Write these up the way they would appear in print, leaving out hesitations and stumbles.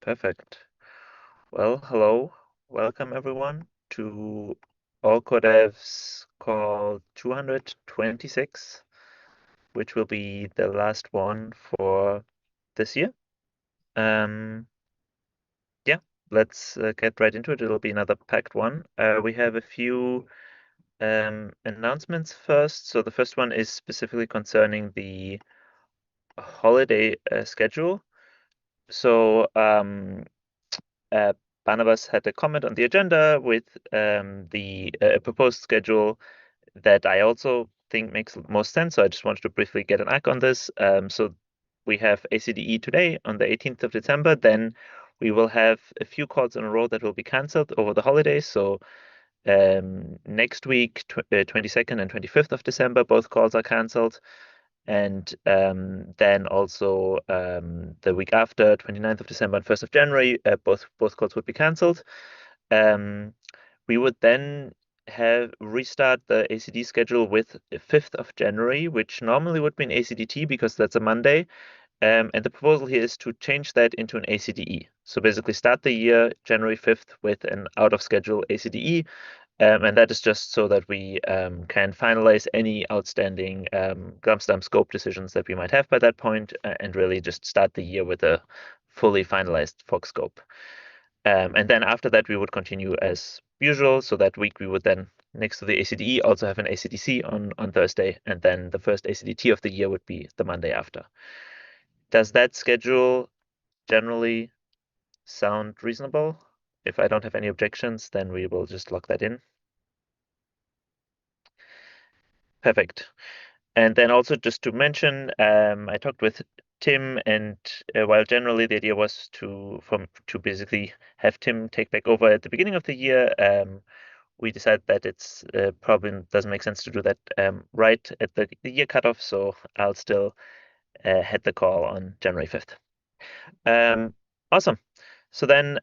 Perfect. Well, hello. Welcome everyone to Opcode call 226, which will be the last one for this year. Um, yeah, let's get right into it. It'll be another packed one. We have a few announcements first. So the first one is specifically concerning the holiday schedule. So uh, Barnabas had a comment on the agenda with the proposed schedule that I also think makes most sense. So I just wanted to briefly get an eye on this. So we have ACDE today on the 18th of December. Then we will have a few calls in a row that will be cancelled over the holidays. So next week, 22nd and 25th of December, both calls are cancelled. And then also the week after, 29th of December and 1st of January, both calls would be cancelled. We would then have restart the ACD schedule with 5th of January, which normally would be an ACDT because that's a Monday. And the proposal here is to change that into an ACDE. So basically start the year January 5th with an out of schedule ACDE. And that is just so that we can finalize any outstanding Glamsterdam scope decisions that we might have by that point, and really just start the year with a fully finalized fog scope. And then after that, we would continue as usual. So that week we would then, next to the ACDE, also have an ACDC on Thursday, and then the first ACDT of the year would be the Monday after. Does that schedule generally sound reasonable? If I don't have any objections, then we will just lock that in. Perfect. And then also just to mention, I talked with Tim, and while generally the idea was to basically have Tim take back over at the beginning of the year, we decided that it's probably doesn't make sense to do that right at the year cutoff. So I'll still head the call on January 5th. Awesome. So then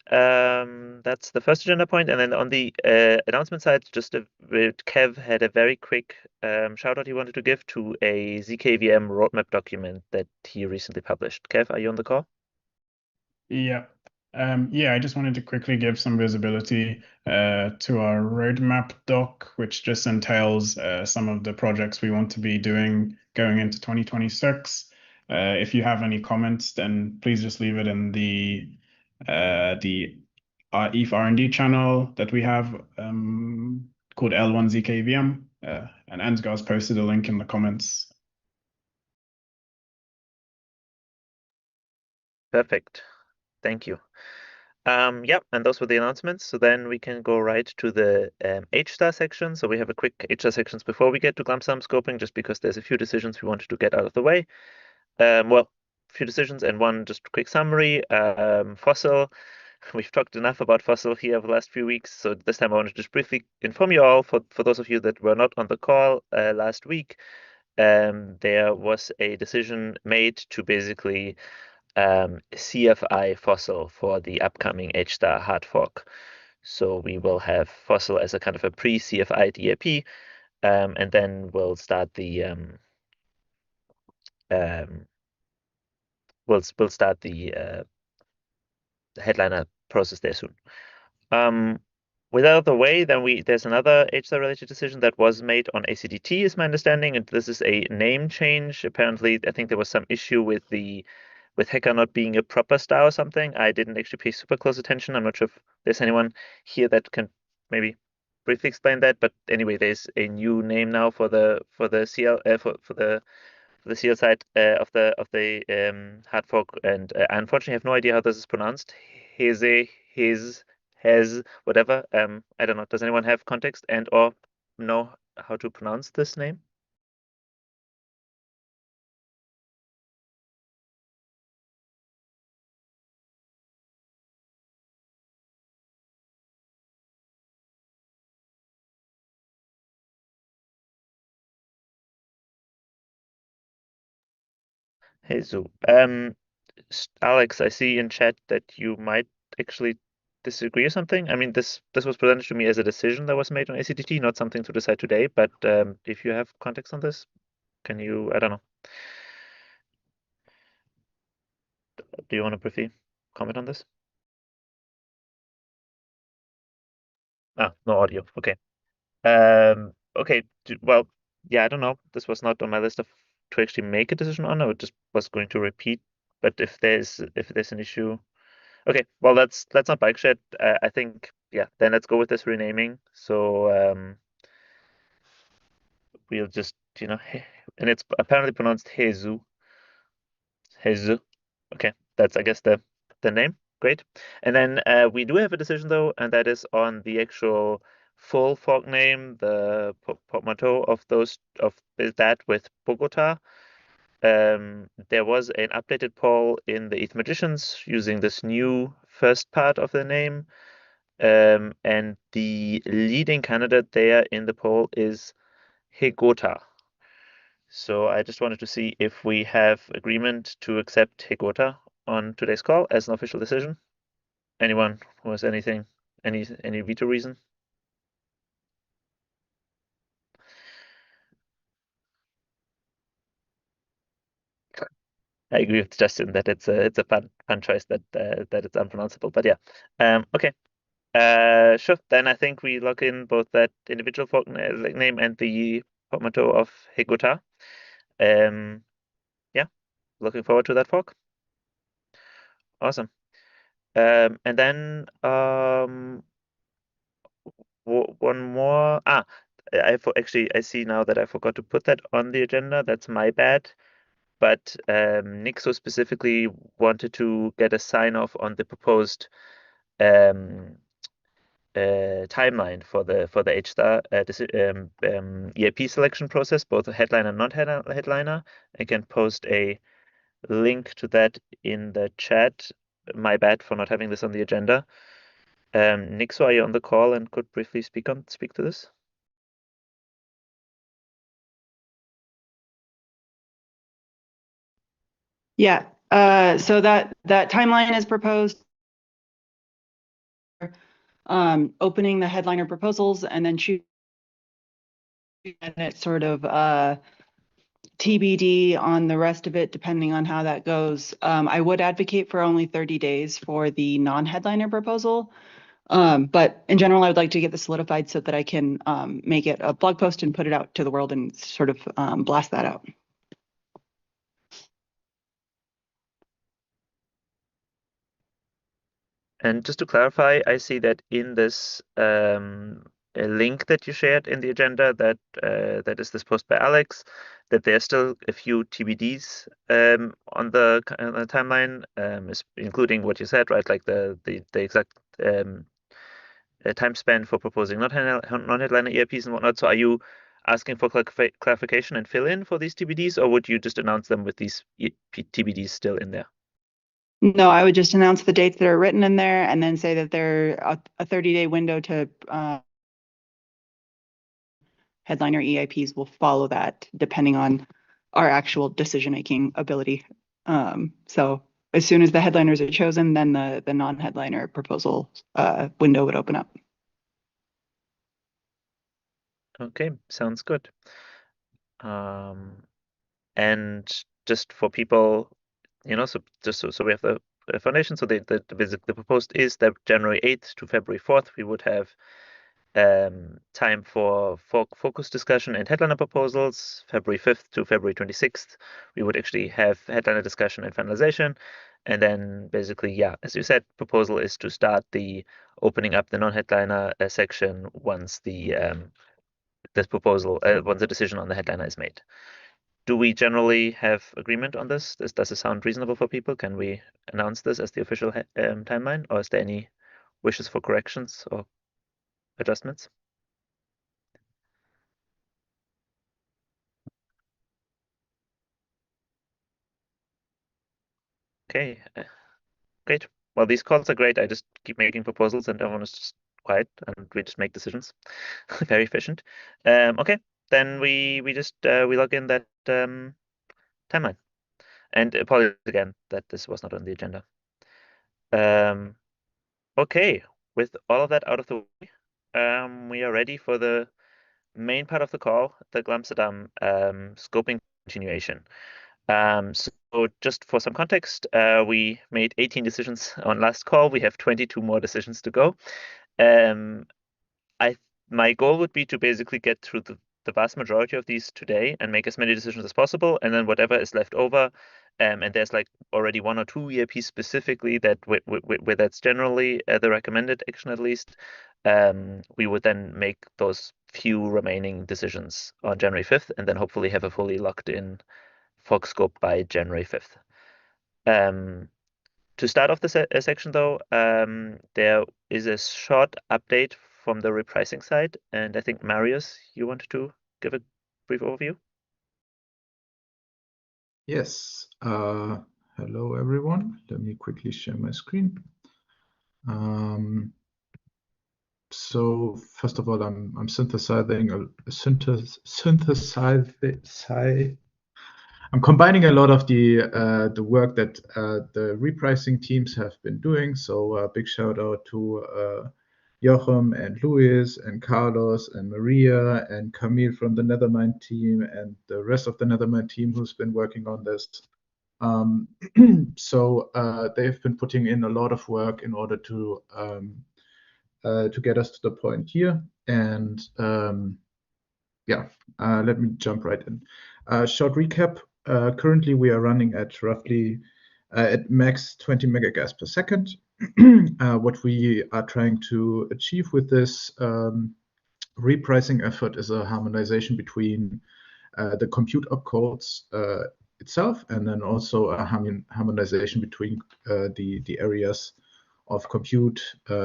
that's the first agenda point. And then on the announcement side, Kev had a very quick shout out he wanted to give to a ZKVM roadmap document that he recently published. Kev, are you on the call? Yeah. I just wanted to quickly give some visibility to our roadmap doc, which just entails some of the projects we want to be doing going into 2026. If you have any comments, then please just leave it in the ETH R&D channel that we have called L1ZKVM, and Ansgar's posted a link in the comments. Perfect. Thank you. Yeah, and those were the announcements. So then we can go right to the H-star section. So we have a quick H-star sections before we get to Glamsterdam scoping, just because there's a few decisions we wanted to get out of the way. Well, a few decisions and one just quick summary. Fossil. We've talked enough about Fossil here over the last few weeks, so this time I want to just briefly inform you all, for those of you that were not on the call last week, there was a decision made to basically CFI Fossil for the upcoming H-star hard fork. So we will have Fossil as a kind of a pre-CFI DAP, and then we'll start the we'll start the headliner process there soon. With out of the way, then there's another HSTAR related decision that was made on ACDT, is my understanding, and this is a name change. Apparently, I think there was some issue with Hacker not being a proper star or something. I didn't actually pay super close attention. I'm not sure if there's anyone here that can maybe briefly explain that. But anyway, there's a new name now for the CL for the CL side of the hard fork, and I unfortunately have no idea how this is pronounced. Has whatever. I don't know. Does anyone have context and or know how to pronounce this name? Hey Zoo. Alex, I see in chat that you might actually disagree or something. I mean, this was presented to me as a decision that was made on ACDT, not something to decide today. But if you have context on this, can you? I don't know. Do you want to briefly comment on this? No audio. Okay. Okay. Well, yeah, I don't know. This was not on my list of to actually make a decision on. I just was going to repeat. But if there's an issue, okay. Well, let's not bike shed. I think yeah. Then let's go with this renaming. So we'll just and it's apparently pronounced Hezu. Hezu. Okay, that's I guess the name. Great. And then we do have a decision though, and that is on the actual full fork name, the portmanteau of that with Bogota. There was an updated poll in the ETH Magicians using this new first part of the name, and the leading candidate there in the poll is Hegota. So I just wanted to see if we have agreement to accept Hegota on today's call as an official decision. Anyone who has any veto reason? I agree with Justin that it's a fun choice that it's unpronounceable. But yeah, okay. Sure. Then I think we lock in both that individual fork name and the portmanteau of Hegota. Yeah, looking forward to that fork. Awesome. And then one more. Actually, I see now that I forgot to put that on the agenda. That's my bad. But Nixo specifically wanted to get a sign off on the proposed timeline for the H-star EIP selection process, both a headliner and non-headliner. I can post a link to that in the chat. My bad for not having this on the agenda. Nixo, are you on the call and could briefly speak to this? Yeah. So that timeline is proposed. Opening the headliner proposals and then choosing, and it's sort of TBD on the rest of it, depending on how that goes. I would advocate for only 30 days for the non-headliner proposal. But in general, I would like to get this solidified so that I can make it a blog post and put it out to the world and sort of blast that out. And just to clarify, I see that in this a link that you shared in the agenda that is this post by Alex, that there's still a few TBDs on the timeline, including what you said, right? Like the exact time span for proposing non-headliner EIPs and whatnot. So are you asking for clarification and fill in for these TBDs, or would you just announce them with these TBDs still in there? No, I would just announce the dates that are written in there and then say that they're a 30-day window to headliner EIPs will follow that depending on our actual decision-making ability. So as soon as the headliners are chosen, then the non-headliner proposal window would open up. Okay, sounds good. And just for people, so just so we have the foundation. So the proposed is that January 8th to February 4th, we would have time for focus discussion and headliner proposals. February 5th to February 26th, we would actually have headliner discussion and finalization. And then basically, yeah, as you said, proposal is to start the opening up the non-headliner section once this proposal, once the decision on the headliner is made. Do we generally have agreement on this? Does it sound reasonable for people? Can we announce this as the official timeline, or is there any wishes for corrections or adjustments? Okay, great. Well, these calls are great. I just keep making proposals and everyone is just quiet and we just make decisions. Very efficient. Okay, then we just we log in that timeline. And apologies again that this was not on the agenda. Okay, with all of that out of the way, we are ready for the main part of the call, the Glamsterdam scoping continuation. So just for some context, we made 18 decisions on last call. We have 22 more decisions to go. my goal would be to basically get through the vast majority of these today and make as many decisions as possible, and then whatever is left over, and there's like already 1 or 2 EIPs specifically that where that's generally the recommended action at least, we would then make those few remaining decisions on January 5th, and then hopefully have a fully locked in fog scope by January 5th. To start off the section though, there is a short update from the repricing side, and I think Marius, you wanted to give a brief overview? Yes. Hello, everyone. Let me quickly share my screen. So first of all, I'm synthesizing I'm combining a lot of the work that the repricing teams have been doing. So big shout out to Jochem and Luis and Carlos and Maria and Camille from the Nethermind team and the rest of the Nethermind team who's been working on this. So they've been putting in a lot of work in order to get us to the point here. And let me jump right in. Short recap. Currently, we are running at roughly at max 20 megagas per second. What we are trying to achieve with this repricing effort is a harmonization between the compute opcodes itself, and then also a harmonization between the areas of compute,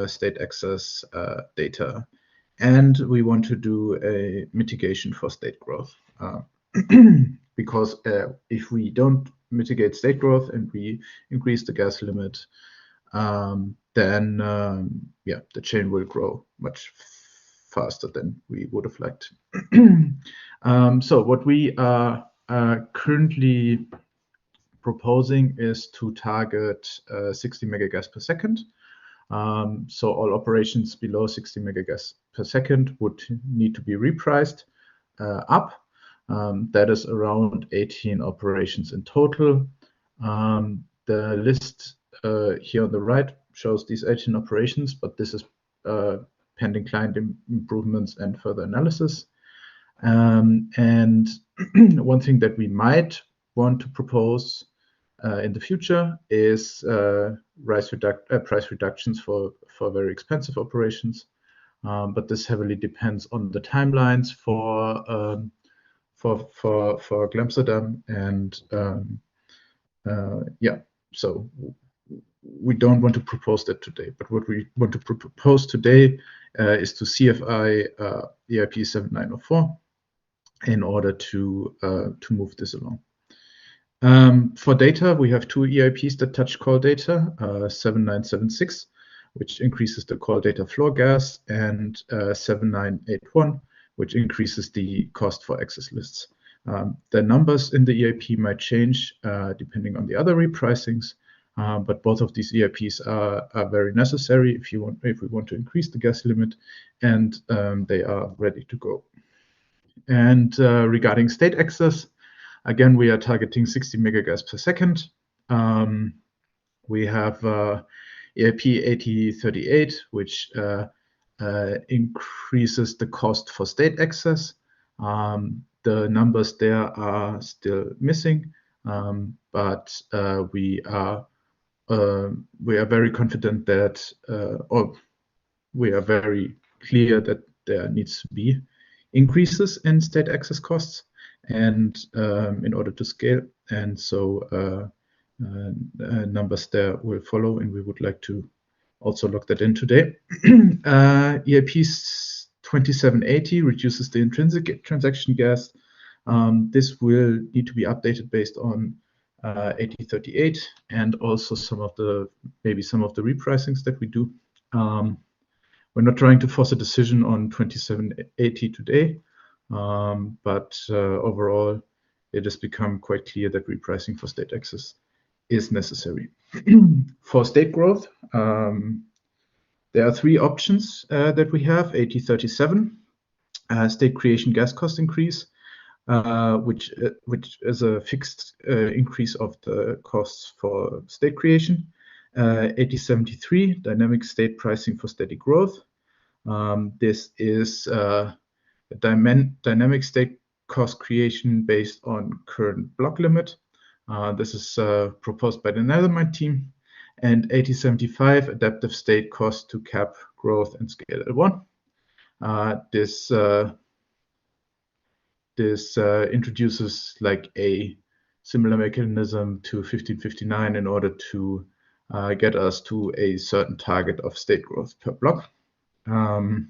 state access, data. And we want to do a mitigation for state growth. Because if we don't mitigate state growth and we increase the gas limit, then the chain will grow much faster than we would have liked. So what we are currently proposing is to target 60 megagas per second. So all operations below 60 megagas per second would need to be repriced up. That is around 18 operations in total. The list here on the right shows these 18 operations, but this is pending client improvements and further analysis. And one thing that we might want to propose in the future is price reductions for very expensive operations. But this heavily depends on the timelines for Glamsterdam, and so we don't want to propose that today. But what we want to propose today is to CFI EIP 7904 in order to move this along. For data, we have 2 EIPs that touch call data, 7976, which increases the call data floor gas, and 7981, which increases the cost for access lists. The numbers in the EIP might change depending on the other repricings, but both of these EIPs are very necessary if we want to increase the gas limit, and they are ready to go. And regarding state access, again, we are targeting 60 megagas per second. We have EIP 8038, which increases the cost for state access. The numbers there are still missing, but we are very confident that, or we are very clear that there needs to be increases in state access costs, and in order to scale, and so numbers there will follow, and we would like to also lock that in today. EIP 2780 reduces the intrinsic transaction gas. This will need to be updated based on 8038 and also maybe some of the repricings that we do. We're not trying to force a decision on 2780 today, but overall, it has become quite clear that repricing for state access is necessary. For state growth, there are 3 options that we have. 8037, state creation gas cost increase, which is a fixed increase of the costs for state creation. 8073, dynamic state pricing for steady growth. This is a dynamic state cost creation based on current block limit. This is proposed by the Nethermind team. And 8075 adaptive state cost to cap growth and scale L1. This introduces like a similar mechanism to 1559 in order to get us to a certain target of state growth per block. And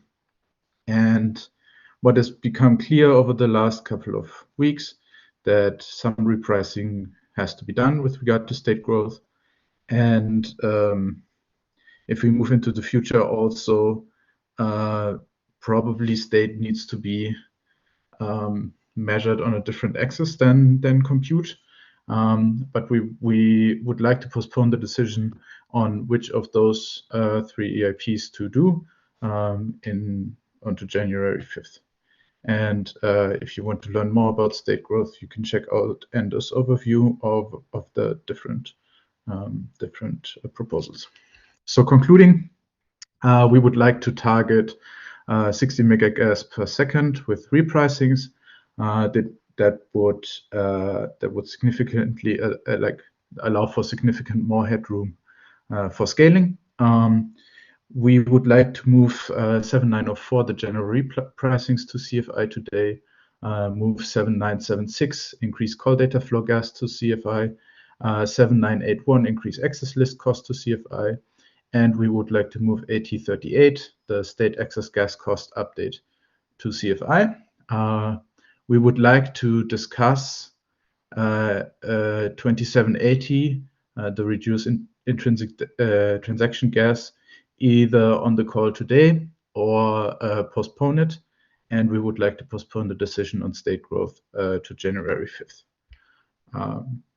what has become clear over the last couple of weeks, that some repricing has to be done with regard to state growth. And if we move into the future also, probably state needs to be measured on a different axis than compute. But we would like to postpone the decision on which of those 3 EIPs to do onto January 5th. And if you want to learn more about state growth, you can check out Ender's overview of the different proposals. So concluding, we would like to target 60 megagas per second with repricings that would significantly allow for significant more headroom for scaling. We would like to move 7904, the general repricings, to CFI today, move 7976, increase call data flow gas to CFI, 7981, increase access list cost to CFI, and we would like to move AT38, the state access gas cost update, to CFI. We would like to discuss 2780, the reduced intrinsic transaction gas, either on the call today or postpone it. And we would like to postpone the decision on state growth to January 5th.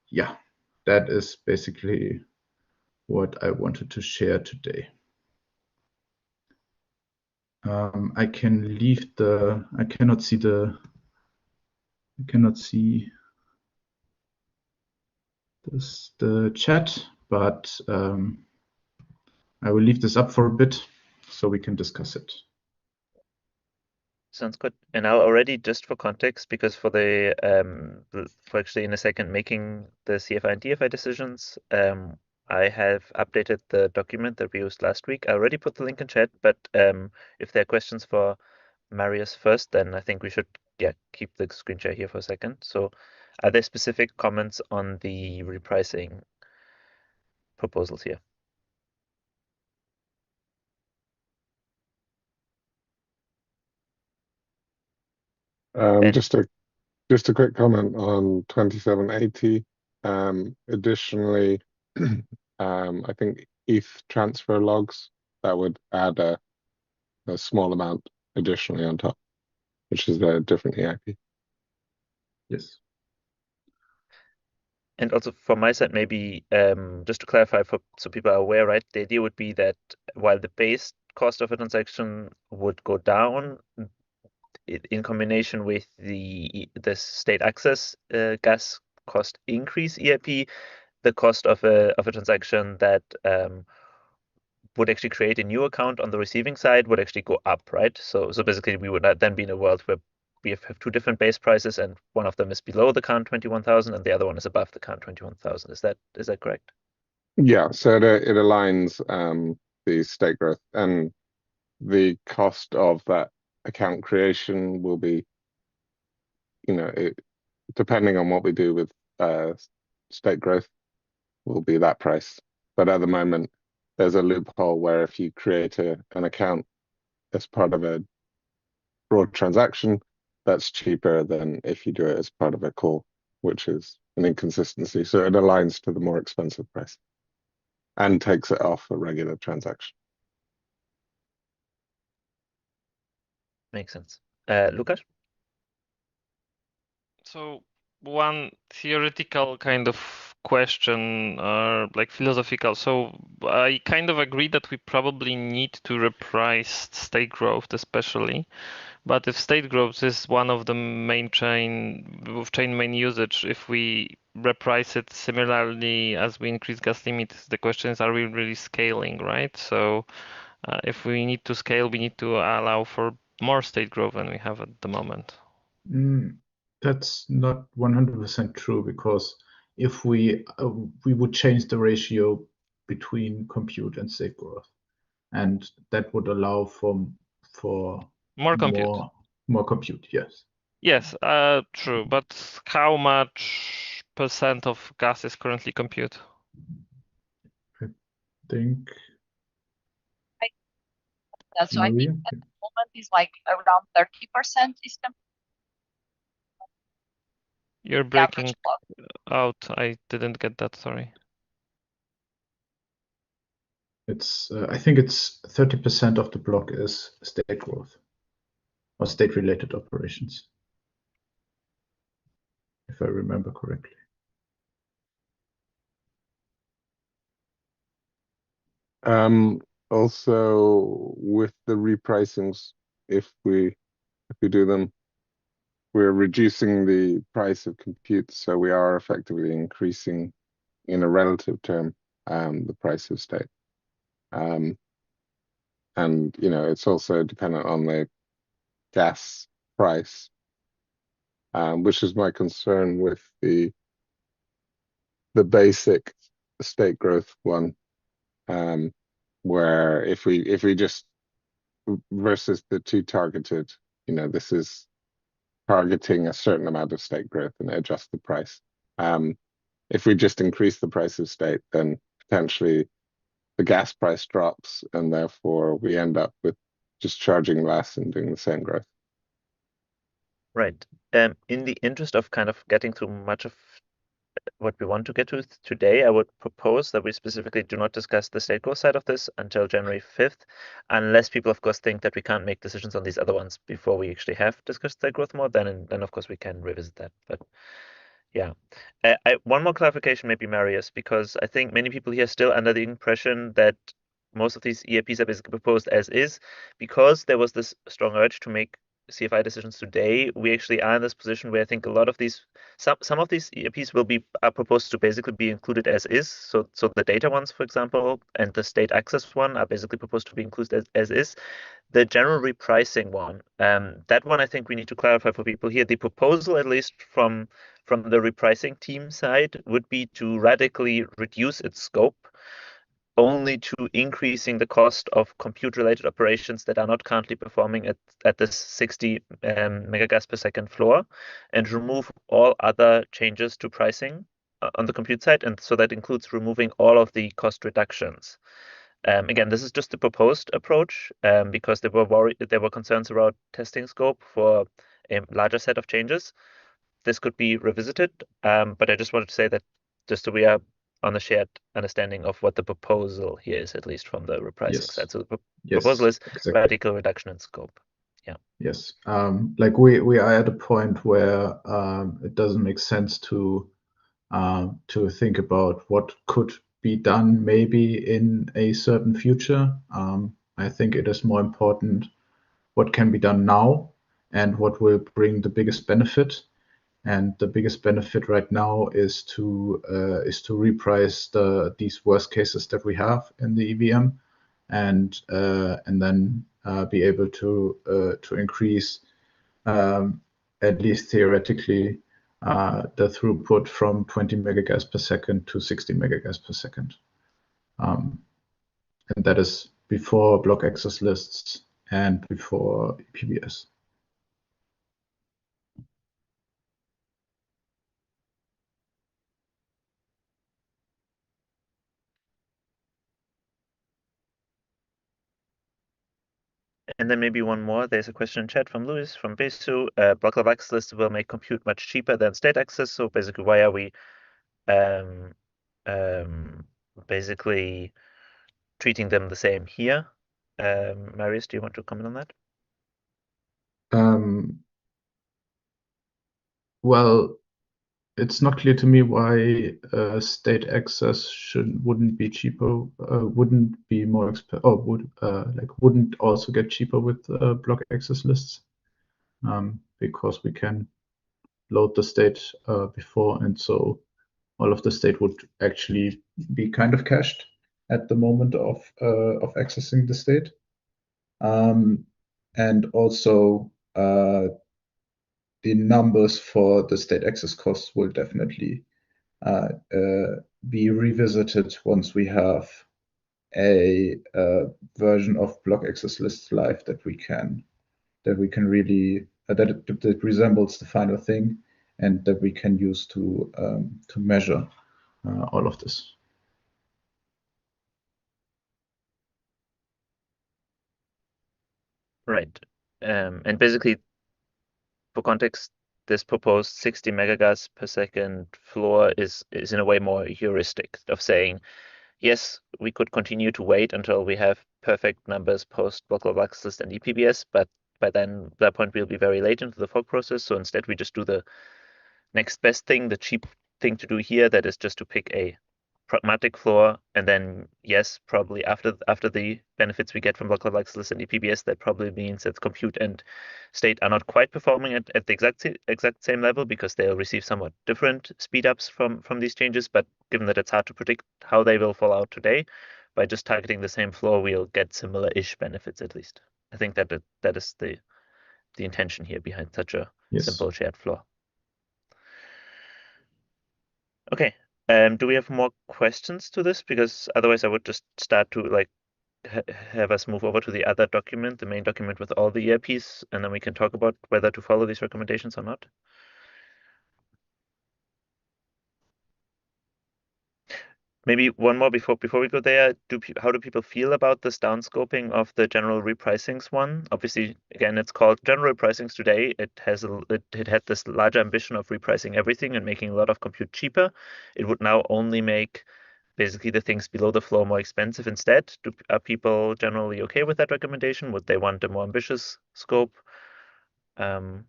Yeah, that is basically what I wanted to share today. I cannot see the chat, but I will leave this up for a bit so we can discuss it. Sounds good. And I'll already, just for context, because for actually in a second making the CFI and DFI decisions, I have updated the document that we used last week. I already put the link in chat, but if there are questions for Marius first, then I think we should keep the screen share here for a second. So are there specific comments on the repricing proposals here? Just a quick comment on 2780. Additionally, I think ETH transfer logs, that would add a small amount additionally on top, which is a different EIP. Yes. And also from my side, maybe just to clarify, so people are aware, right? The idea would be that while the base cost of a transaction would go down, in combination with the state access gas cost increase EIP, the cost of a transaction that would actually create a new account on the receiving side would actually go up, right? So basically we would then be in a world where we have two different base prices, and one of them is below the current 21,000 and the other one is above the current 21,000. Is that correct? Yeah, so it aligns the state growth, and the cost of that account creation will be, depending on what we do with state growth, will be that price. But at the moment, there's a loophole where if you create an account as part of a broad transaction, that's cheaper than if you do it as part of a call, which is an inconsistency. So it aligns to the more expensive price and takes it off a regular transaction. Makes sense. Lukasz? So one theoretical kind of question, like philosophical. So I kind of agree that we probably need to reprice state growth, especially. But if state growth is one of the main chain main usage, if we reprice it similarly as we increase gas limits, the question is, are we really scaling, right? So If we need to scale, we need to allow for more state growth than we have at the moment. That's not 100% true, because if we would change the ratio between compute and state growth, and that would allow for More compute. more compute. Yes. Yes, true. But how much % of gas is currently compute? Think. So I Maria? think at the moment is like around 30% is You're the average breaking block. out. I didn't get that, sorry. It's I think it's 30% of the block is state growth or state-related operations, if I remember correctly. Also, with the repricings, if we do them, we're reducing the price of compute, so we are effectively increasing, in a relative term, the price of state. And it's also dependent on the gas price, which is my concern with the basic state growth one, where if we just versus the two targeted, this is targeting a certain amount of state growth and adjust the price. If we just increase the price of state, then potentially the gas price drops, and therefore we end up with just charging less and doing the same growth. Right. In the interest of kind of getting through much of what we want to get to today, I would propose that we specifically do not discuss the state growth side of this until January 5th, unless people, of course, think that we can't make decisions on these other ones before we actually have discussed state growth more. Then of course, we can revisit that. But yeah. One more clarification, maybe, Marius, because I think many people here are still under the impression that most of these EIPs are basically proposed as is, because there was this strong urge to make CFI decisions today. We actually are in this position where I think a lot of these, some of these EIPs are proposed to basically be included as is. So the data ones, for example, and the state access one are basically proposed to be included as is. The general repricing one, that one I think we need to clarify for people here. The proposal, at least from the repricing team side, would be to radically reduce its scope only to increasing the cost of compute-related operations that are not currently performing at this 60 megagas per second floor, and remove all other changes to pricing on the compute side. And so that includes removing all of the cost reductions. Again, this is just the proposed approach, because there were concerns around testing scope for a larger set of changes. This could be revisited, but I just wanted to say that just so we are on a shared understanding of what the proposal here is, at least from the repricing side. So the proposal is exactly. radical reduction in scope. Yes. Like we are at a point where it doesn't make sense to think about what could be done maybe in a certain future. I think it is more important what can be done now and what will bring the biggest benefit. And the biggest benefit right now is to reprice these worst cases that we have in the EVM, and then be able to increase, at least theoretically, the throughput from 20 megagas per second to 60 megagas per second. And that is before block access lists and before PBS. And then maybe one more. There's a question in chat from Luis from Besu. Block level access lists will make compute much cheaper than state access. So basically, why are we basically treating them the same here? Marius, do you want to comment on that? Well, it's not clear to me why state access wouldn't be cheaper, wouldn't be more expensive, or wouldn't also get cheaper with block access lists, because we can load the state before, and so all of the state would actually be kind of cached. at the moment of accessing the state. And also the numbers for the state access costs will definitely be revisited once we have a version of block access lists live that we can really that resembles the final thing and that we can use to measure all of this. Right. And basically, for context, this proposed 60 megagas per second floor is in a way more heuristic of saying, yes, we could continue to wait until we have perfect numbers post block list and EPBS, but by that point we'll be very late into the fork process. So instead we just do the next best thing, the cheap thing to do here, that is just to pick a pragmatic floor, and then yes, probably after the benefits we get from block list and EPBS, that probably means that compute and state are not quite performing at the exact same level because they'll receive somewhat different speedups from these changes. But given that it's hard to predict how they will fall out today, by just targeting the same floor, we'll get similar-ish benefits at least. I think that is the intention here behind such a simple shared floor. Okay. Do we have more questions to this? Because otherwise I would just start to like have us move over to the other document, the main document with all the EIPs, and then we can talk about whether to follow these recommendations or not. Maybe one more before we go there. How do people feel about this downscoping of the general repricings one? Obviously, again, it's called general repricings today. It had this large ambition of repricing everything and making a lot of compute cheaper. It would now only make basically the things below the floor more expensive instead. Are people generally okay with that recommendation? Would they want a more ambitious scope? What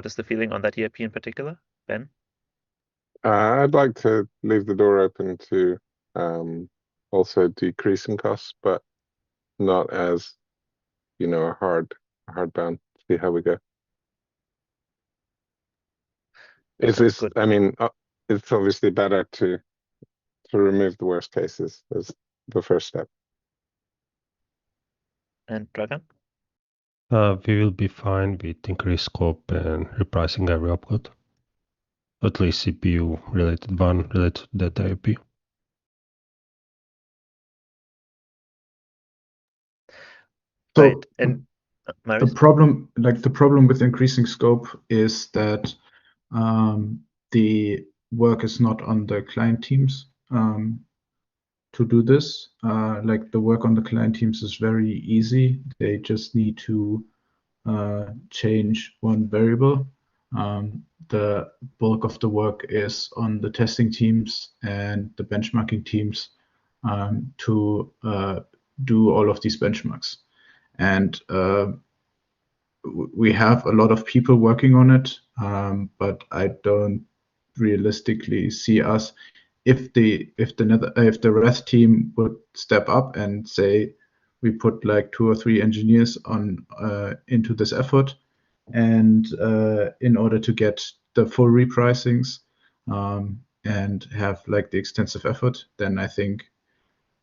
is the feeling on that EIP in particular, Ben? I'd like to leave the door open to also decreasing costs, but not as, you know, a hard bound. See how we go. Good. I mean, it's obviously better to remove the worst cases as the first step. And Dragan? We will be fine with increased scope and repricing every opcode. At least CPU related one related to that IOP. So right. And the problem with increasing scope is that the work is not on the client teams to do this. Like the work on the client teams is very easy. They just need to change one variable. The bulk of the work is on the testing teams and the benchmarking teams to do all of these benchmarks. And we have a lot of people working on it, but I don't realistically see us. If the REST team would step up and say we put like 2 or 3 engineers on into this effort, and in order to get the full repricings and have like the extensive effort, then I think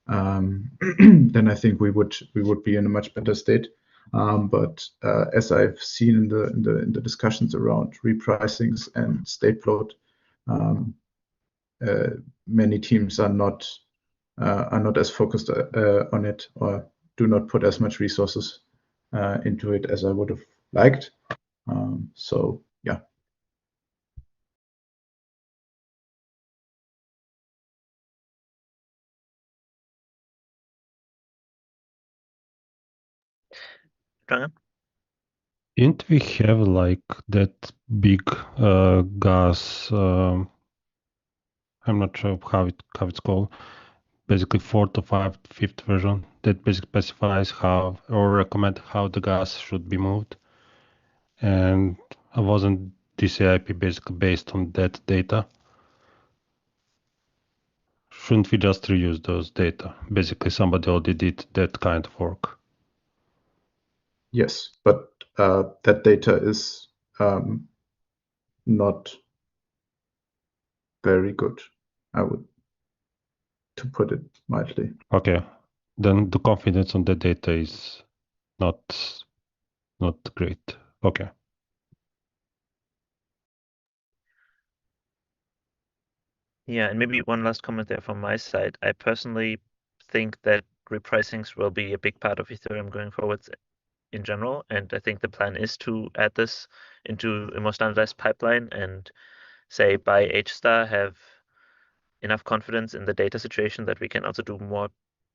we would be in a much better state. But as I've seen in the discussions around repricings and state float, many teams are not as focused on it or do not put as much resources into it as I would have liked. So yeah. Dragan? Didn't we have like that big gas? I'm not sure how it's called. Basically, 4th or 5th version that basically specifies how or recommend how the gas should be moved. And wasn't this AIP basically based on that data? Shouldn't we just reuse those data? Basically, somebody already did that kind of work. Yes, but that data is not very good. to put it mildly. Okay, then the confidence on the data is not great. Okay. Yeah, and maybe one last comment there from my side. I personally think that repricings will be a big part of Ethereum going forwards in general, and I think the plan is to add this into a more standardized pipeline and say by H star have enough confidence in the data situation that we can also do more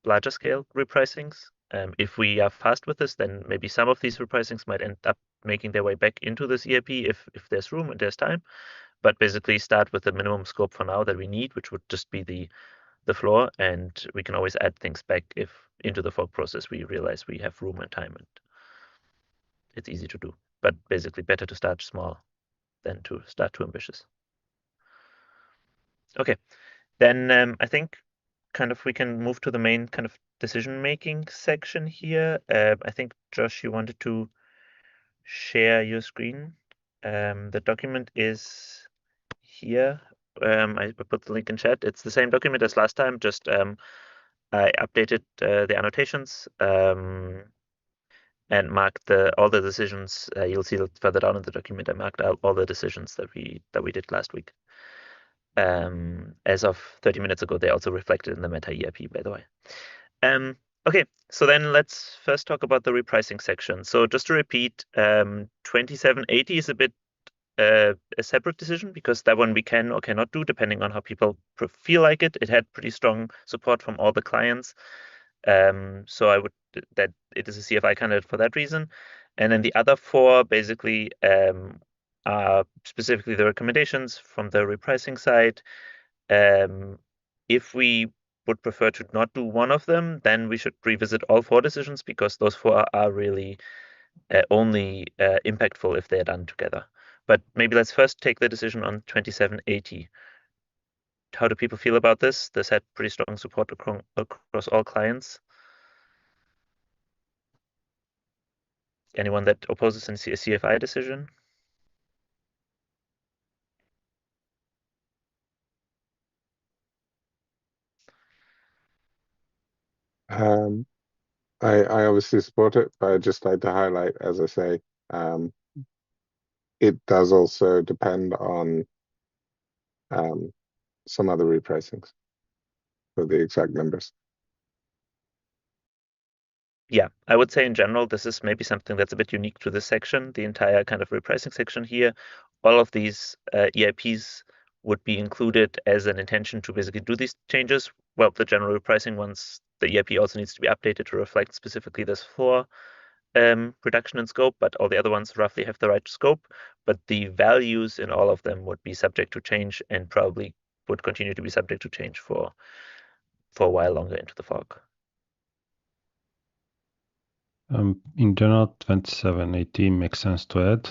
larger scale repricings. If we are fast with this, then maybe some of these repricings might end up making their way back into this EIP if there's room and there's time. But basically start with the minimum scope for now that we need, which would just be the floor, and we can always add things back if into the fork process we realize we have room and time, and it's easy to do. But basically better to start small than to start too ambitious. Okay, then I think kind of we can move to the main kind of decision-making section here. I think, Josh, you wanted to share your screen. The document is here. I put the link in chat. It's the same document as last time, just I updated the annotations and marked all the decisions. You'll see further down in the document, I marked out all the decisions that we did last week. As of 30 minutes ago, they also reflected in the meta EIP, by the way. Okay, so then let's first talk about the repricing section. So just to repeat, 2780 is a bit a separate decision because that one we can or cannot do depending on how people feel like it. It had pretty strong support from all the clients. So I would that it is a CFI candidate for that reason. And then the other four basically are specifically the recommendations from the repricing side. If we would prefer to not do one of them, then we should revisit all four decisions because those four are really only impactful if they're done together. But maybe let's first take the decision on 2780. How do people feel about this? This had pretty strong support across all clients. Anyone that opposes a CFI decision? I obviously support it, but I'd just like to highlight, as I say, it does also depend on some other repricings for the exact numbers. Yeah, I would say in general, this is maybe something that's a bit unique to this section, the entire kind of repricing section here. All of these EIPs would be included as an intention to basically do these changes. Well, the general repricing ones, the EIP also needs to be updated to reflect specifically this floor reduction in scope, but all the other ones roughly have the right scope. But the values in all of them would be subject to change and probably would continue to be subject to change for a while longer into the fork. In general, 2780 makes sense to add.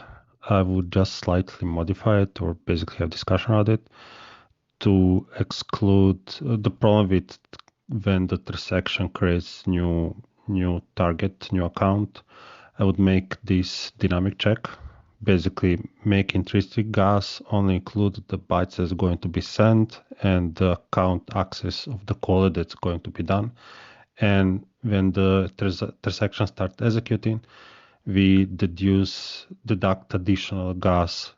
I would just slightly modify it or basically have discussion about it to exclude the problem with when the transaction creates new target, new account. I would make this dynamic check. Basically, make intrinsic gas only include the bytes that's going to be sent and the account access of the caller that's going to be done. And when the transaction starts executing, we deduct additional gas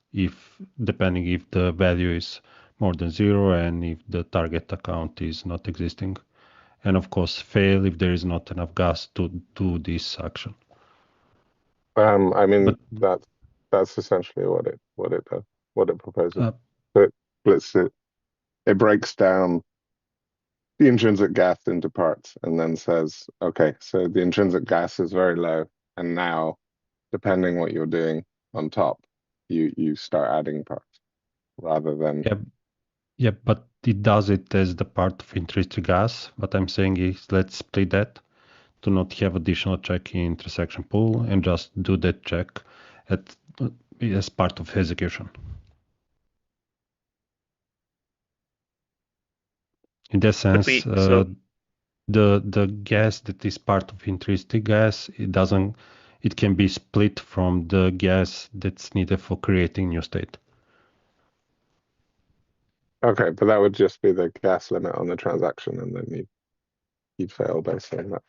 depending if the value is more than 0 and if the target account is not existing. And of course, fail if there is not enough gas to do this action. I mean, that's essentially what it does, what it proposes. So it breaks down the intrinsic gas into parts and then says, okay, so the intrinsic gas is very low, and now, depending what you're doing on top, you start adding parts rather than. Yeah, but it does it as the part of intrinsic gas. What I'm saying is let's split that to not have additional check in transaction pool and just do that check as part of execution. In that sense, the gas that is part of intrinsic gas, it can be split from the gas that's needed for creating new state. Okay, but that would just be the gas limit on the transaction, and then you'd fail by saying that.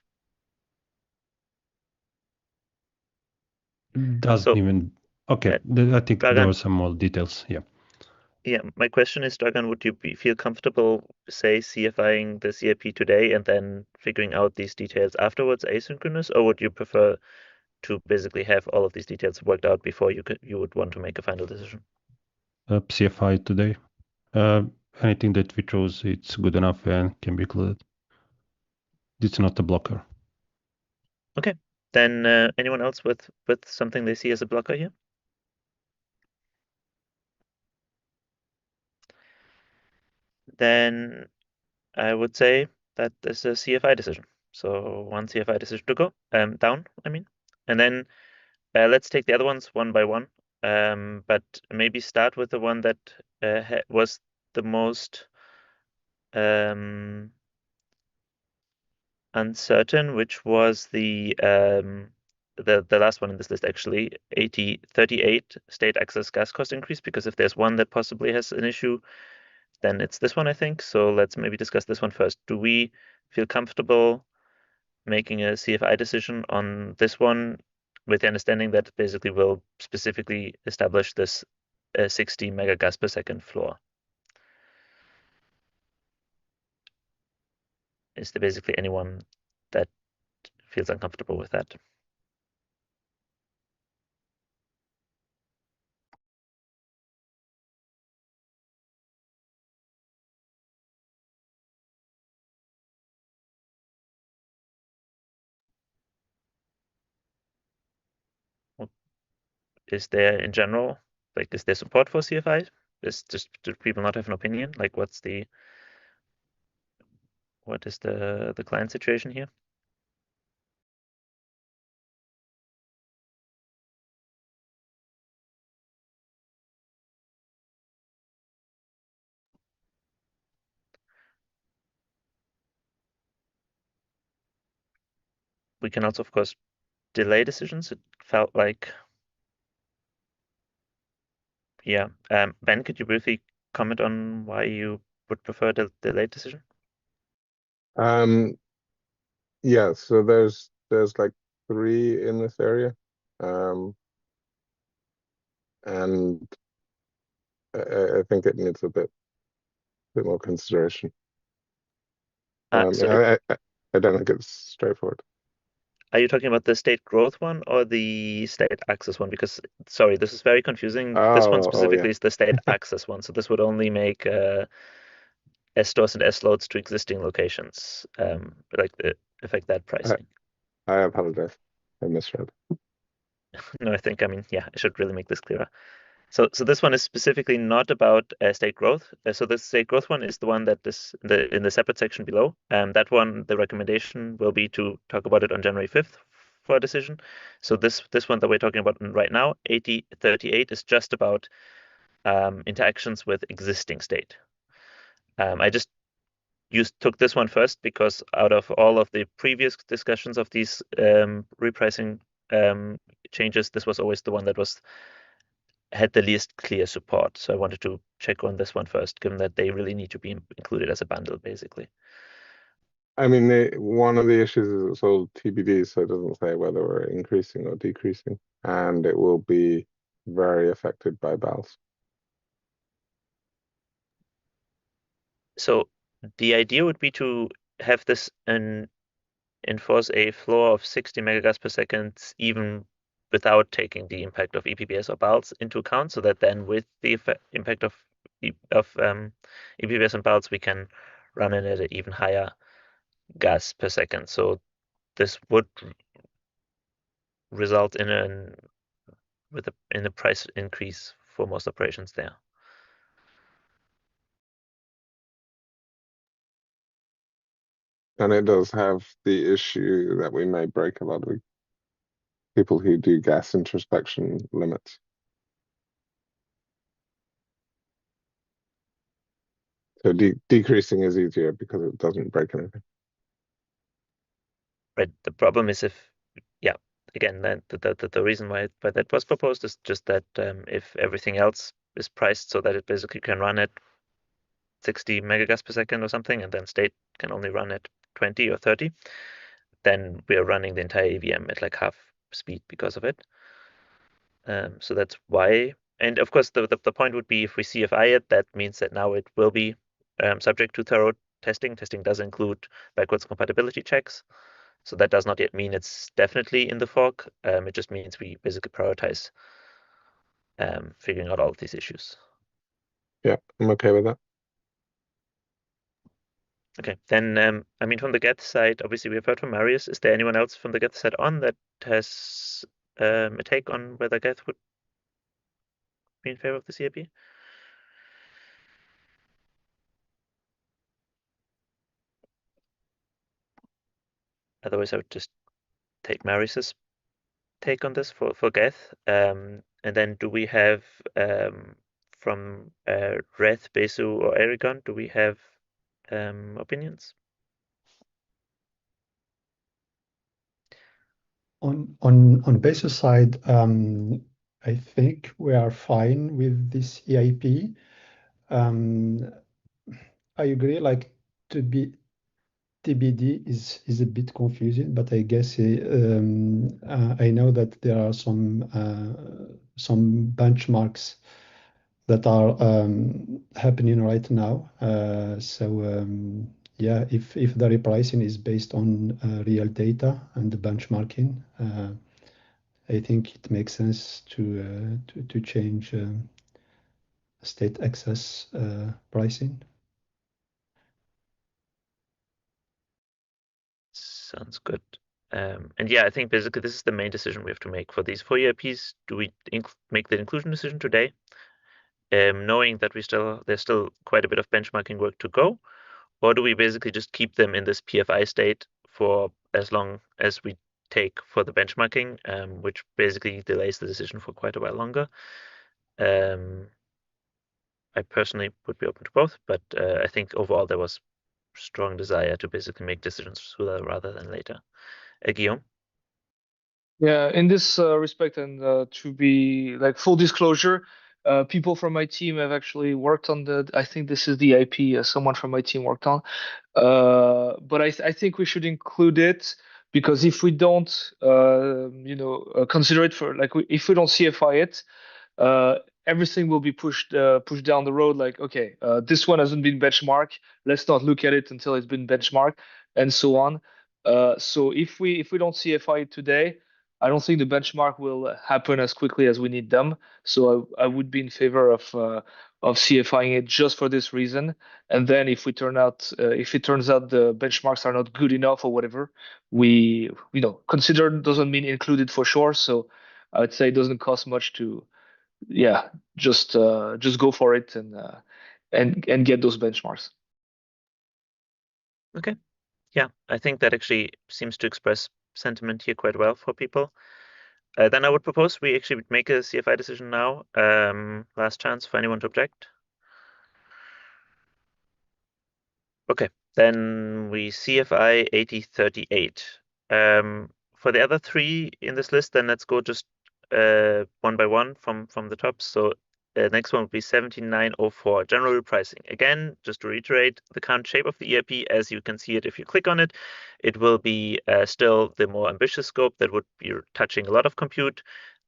Doesn't So, even. Okay, I think there Dragan, were some more details. Yeah. yeah, my question is, Dragan, would you feel comfortable, say, CFIing the CIP today and then figuring out these details afterwards asynchronous, or would you prefer to basically have all of these details worked out before you would want to make a final decision? CFI today. Anything that we chose, it's good enough and can be included. It's not a blocker. Okay, then anyone else with something they see as a blocker here? Then I would say that is a CFI decision. So one CFI decision to go down, I mean, and then let's take the other ones one by one. But maybe start with the one that was the most uncertain, which was the last one in this list actually, 38 state access gas cost increase, because if there's one that possibly has an issue, then it's this one, I think. So let's maybe discuss this one first. Do we feel comfortable making a CFI decision on this one with the understanding that basically we'll specifically establish this 60 megagas per second floor? Is there basically anyone that feels uncomfortable with that? Is there in general, like, is there support for CFI? Do people not have an opinion? Like, what is the client situation here? We can also, of course, delay decisions. It felt like, yeah. Ben, could you briefly comment on why you would prefer the delayed decision? Yeah, so there's like 3 in this area. And I think it needs a bit more consideration. So I don't think it's straightforward. are you talking about the state growth one or the state access one? Because, sorry, this is very confusing. This one Oh, specifically yeah. is the state access one. So this would only make S stores and S loads to existing locations, like affect that pricing. I apologize. I misread. No, I mean, yeah, I should really make this clearer. So this one is specifically not about state growth. So the state growth one is the one that is in the separate section below. That one, the recommendation will be to talk about it on January 5th for a decision. So this one that we're talking about right now, 8038, is just about interactions with existing state. I just took this one first because out of all of the previous discussions of these repricing changes, this was always the one that had the least clear support. So I wanted to check on this one first, given that they really need to be included as a bundle, basically. I mean, one of the issues is it's all TBD, so it doesn't say whether we're increasing or decreasing, and it will be very affected by BALs. So the idea would be to have this enforce a floor of 60 megagas per second, even without taking the impact of EPBS or BALs into account, so that then with the impact of EPBS and BALs, we can run it at an even higher gas per second. So this would result in a price increase for most operations there. And it does have the issue that we may break a lot of people who do gas introspection limits. So decreasing is easier because it doesn't break anything. Right. The problem is again, the reason why that was proposed is just that if everything else is priced so that it basically can run at 60 megagas per second or something, and then state can only run at 20 or 30, then we are running the entire EVM at like half speed because of it. So that's why. And of course, the point would be if we CFI it, that means that now it will be subject to thorough testing. Testing does include backwards compatibility checks. So that does not yet mean it's definitely in the fork. It just means we basically prioritize figuring out all of these issues. Yeah, I'm okay with that. Okay, then I mean, from the Geth side, obviously we have heard from Marius. Is there anyone else from the Geth side on that has a take on whether Geth would be in favor of the CIP? Otherwise, I would just take Marius's take on this for Geth. And then do we have from Reth, Besu, or Aragon, do we have opinions? On basis side, I think we are fine with this EIP. I agree, like to be TBD is a bit confusing, but I guess I know that there are some benchmarks that are happening right now. Yeah, if the repricing is based on real data and the benchmarking, I think it makes sense to change state access pricing. Sounds good. And yeah, I think basically this is the main decision we have to make for these 4 EIPs. Do we make the inclusion decision today, knowing that there's still quite a bit of benchmarking work to go, or do we basically just keep them in this PFI state for as long as we take for the benchmarking, which basically delays the decision for quite a while longer? I personally would be open to both, but I think overall there was strong desire to basically make decisions sooner rather than later. Guillaume? Yeah, in this respect, and to be like full disclosure, people from my team have actually worked on I think this is the IP someone from my team worked on. But I think we should include it because if we don't, consider it for like if we don't CFI it, everything will be pushed down the road. Like, okay, this one hasn't been benchmarked. Let's not look at it until it's been benchmarked, and so on. So if we don't CFI it today, I don't think the benchmark will happen as quickly as we need them. So I would be in favor of CFIing it just for this reason. And then if it turns out the benchmarks are not good enough or whatever, we consider doesn't mean included for sure. So I would say it doesn't cost much to just go for it and get those benchmarks. Okay. Yeah, I think that actually seems to express sentiment here quite well for people. Then I would propose we actually make a CFI decision now. Last chance for anyone to object. Okay, then we CFI 8038. For the other 3 in this list, then let's go just one by one from the top. So next one would be 7904, general repricing. Again, just to reiterate, the current shape of the EIP, as you can see it if you click on it, it will be still the more ambitious scope that would be touching a lot of compute.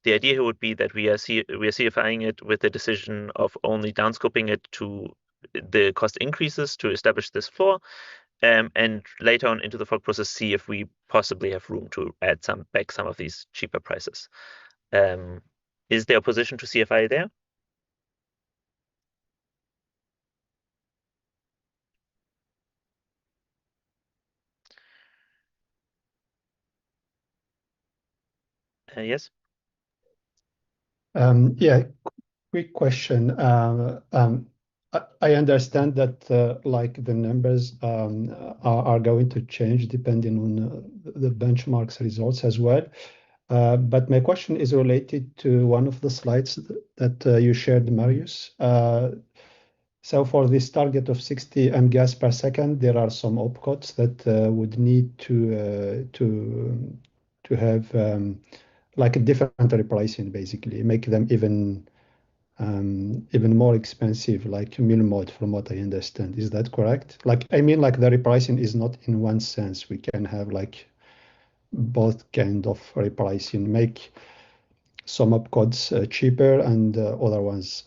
The idea here would be that we are CFIing it with the decision of only downscoping it to the cost increases to establish this floor, and later on into the fork process, see if we possibly have room to add back some of these cheaper prices. Is there opposition to CFI there? Yes. Yeah, quick question. I understand that like the numbers are going to change depending on the benchmarks results as well. But my question is related to one of the slides that you shared, Marius. So for this target of 60 mgas per second, there are some opcodes that would need to have like a different repricing, basically, make them even even more expensive, like mill mode, from what I understand. Is that correct? Like, I mean, like the repricing is not in one sense. We can have like both kind of repricing, make some opcodes cheaper and other ones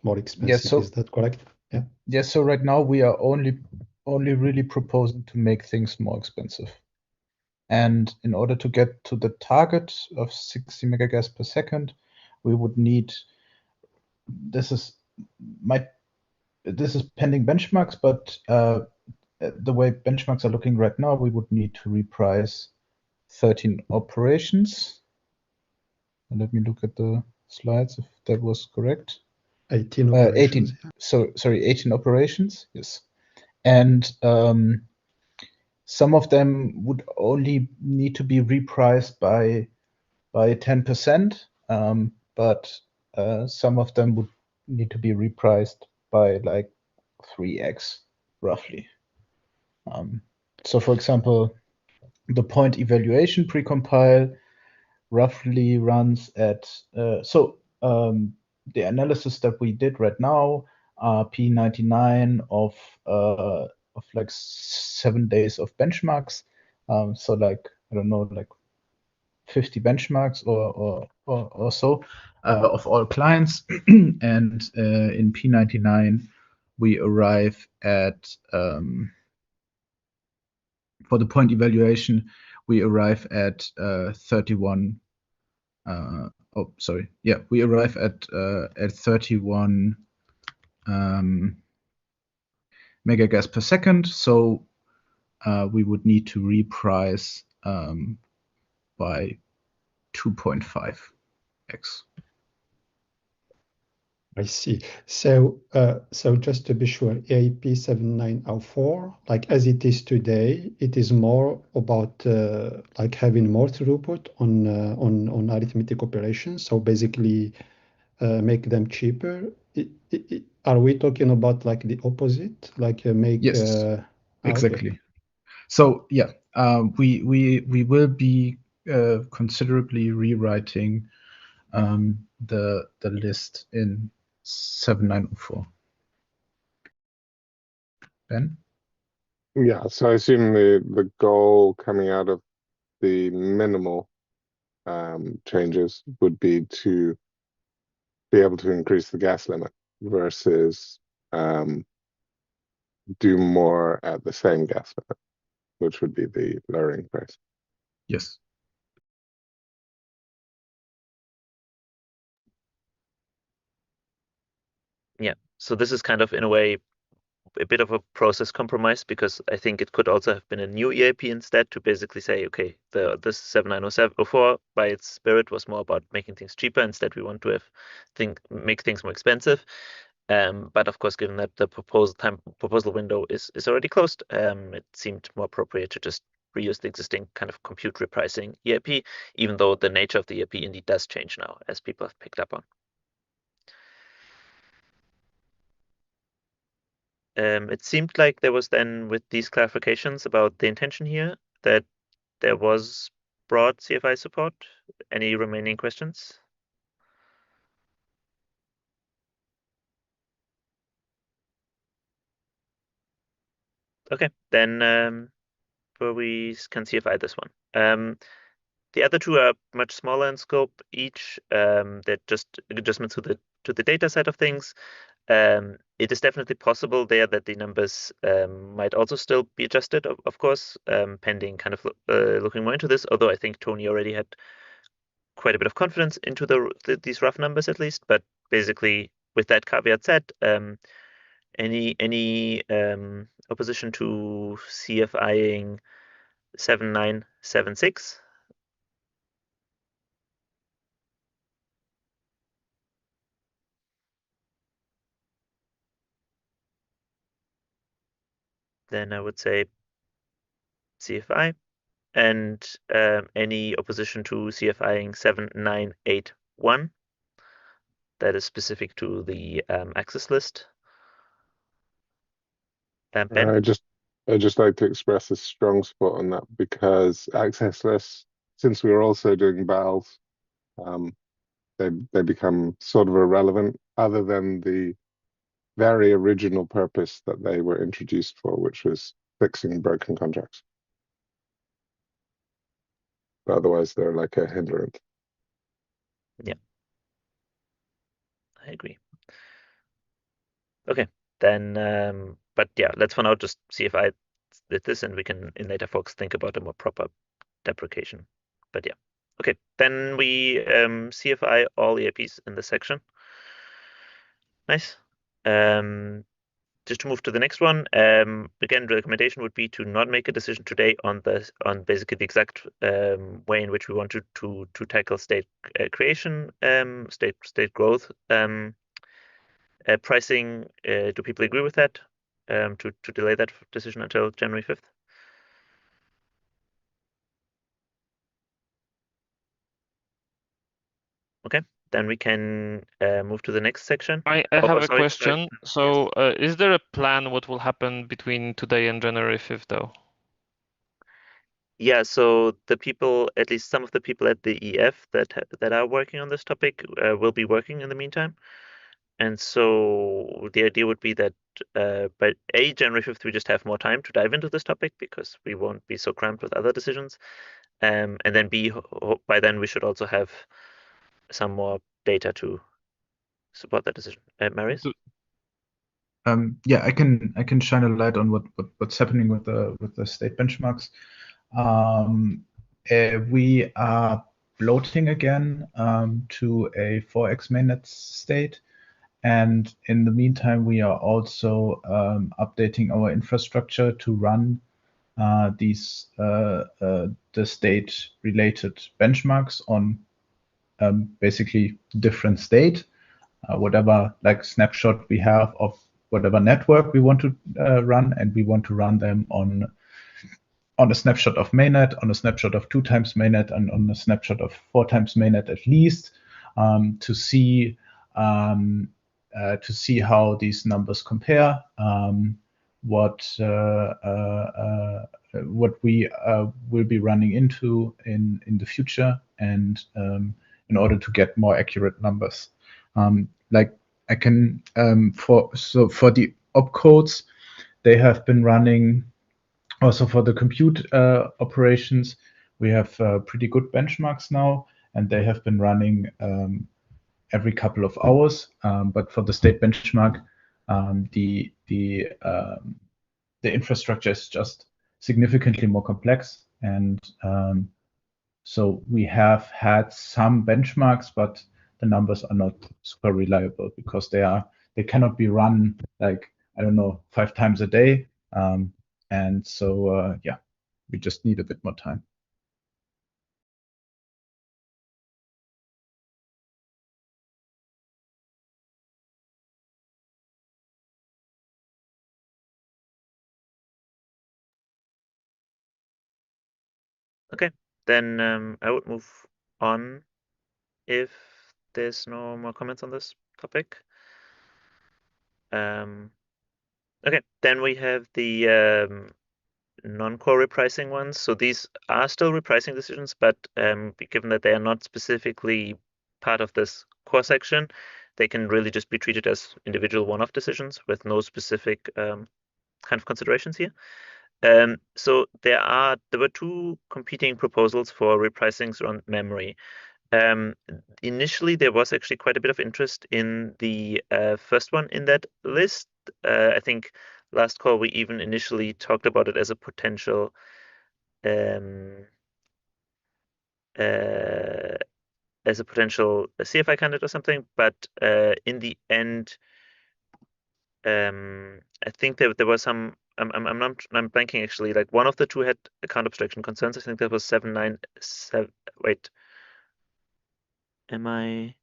more expensive. so Is that correct? Yeah. yes, so right now we are only really proposing to make things more expensive. And in order to get to the target of 60 megagas per second, we would need, this is pending benchmarks, but the way benchmarks are looking right now, we would need to reprice 13 operations. And let me look at the slides if that was correct. 18 operations. 18. So sorry, 18 operations. Yes, and some of them would only need to be repriced by 10%, but some of them would need to be repriced by like 3x roughly. So for example, the point evaluation precompile roughly runs at the analysis that we did right now are P99 of like 7 days of benchmarks. So like, I don't know, like 50 benchmarks or so of all clients. And in P99 we arrive at for the point evaluation we arrive at 31 we arrive at 31 megagas per second. So we would need to reprice by 2.5x. I see. So, so just to be sure, EIP 7904, like as it is today, it is more about like having more throughput on arithmetic operations. So basically, make them cheaper. Are we talking about like the opposite, like make? Yes, exactly. Okay. So yeah, we will be considerably rewriting the list in 7904. Ben? Yeah, so I assume the goal coming out of the minimal changes would be to be able to increase the gas limit versus do more at the same gas limit, which would be the lowering price. Yes. Yeah, so this is kind of in a way a bit of a process compromise, because I think it could also have been a new EIP instead to basically say, okay, this 7904 by its spirit was more about making things cheaper. Instead, we want to make things more expensive. But of course, given that the proposal window is already closed, it seemed more appropriate to just reuse the existing kind of compute repricing EIP, even though the nature of the EIP indeed does change now, as people have picked up on. It seemed like there was then, with these clarifications about the intention here, that there was broad CFI support. Any remaining questions? Okay, then we can CFI this one. The other two are much smaller in scope each. They're just adjustments to the data side of things. It is definitely possible there that the numbers might also still be adjusted, of course, pending kind of looking more into this. Although I think Tony already had quite a bit of confidence into these rough numbers at least. But basically, with that caveat said, any opposition to CFIing 7976? Then I would say CFI. And any opposition to CFIing 7981? That is specific to the access list. Ben? I just like to express a strong support on that, because access lists, since we are also doing valves, they become sort of irrelevant, other than the very original purpose that they were introduced for, which was fixing broken contracts. But otherwise, they're like a hindrance. Yeah, I agree. Okay, then, but yeah, let's for now just see if I did this, and we can in later folks think about a more proper deprecation. But yeah, okay, then we CFI all EIPs in this section. Nice. Just to move to the next one, again, the recommendation would be to not make a decision today on basically the exact way in which we want to tackle state creation, state growth pricing. Do people agree with that? To delay that decision until January 5th? Okay, then we can move to the next section. I Oh, have a sorry, question. So, is there a plan what will happen between today and January 5th, though? Yeah, so the people, at least some of the people at the EF that are working on this topic, will be working in the meantime. And so the idea would be that by January 5th, we just have more time to dive into this topic because we won't be so cramped with other decisions. And then B, by then we should also have some more data to support that decision. Marius? Yeah, I can shine a light on what's happening with the state benchmarks. We are bloating again to a 4x mainnet state. And in the meantime, we are also updating our infrastructure to run these the state-related benchmarks on basically different state, whatever like snapshot we have of whatever network we want to run, and we want to run them on a snapshot of mainnet, on a snapshot of 2 times mainnet, and on a snapshot of 4 times mainnet at least, to see how these numbers compare, what we will be running into in the future, and in order to get more accurate numbers. Like I can for the opcodes, they have been running. Also for the compute operations, we have pretty good benchmarks now, and they have been running every couple of hours. But for the state benchmark, the infrastructure is just significantly more complex, and so we have had some benchmarks, but the numbers are not super reliable because they cannot be run like, I don't know, 5 times a day. And so, yeah, we just need a bit more time. Okay, then I would move on if there's no more comments on this topic. Okay, then we have the non-core repricing ones. So these are still repricing decisions, but given that they are not specifically part of this core section, they can really just be treated as individual one-off decisions with no specific kind of considerations here. So there were 2 competing proposals for repricings around memory. Initially, there was actually quite a bit of interest in the first one in that list. I think last call we even initially talked about it as a potential CFI candidate or something, but in the end, I think there was some. I'm blanking actually. Like one of the 2 had account abstraction concerns. I think that was 797. Wait, am I?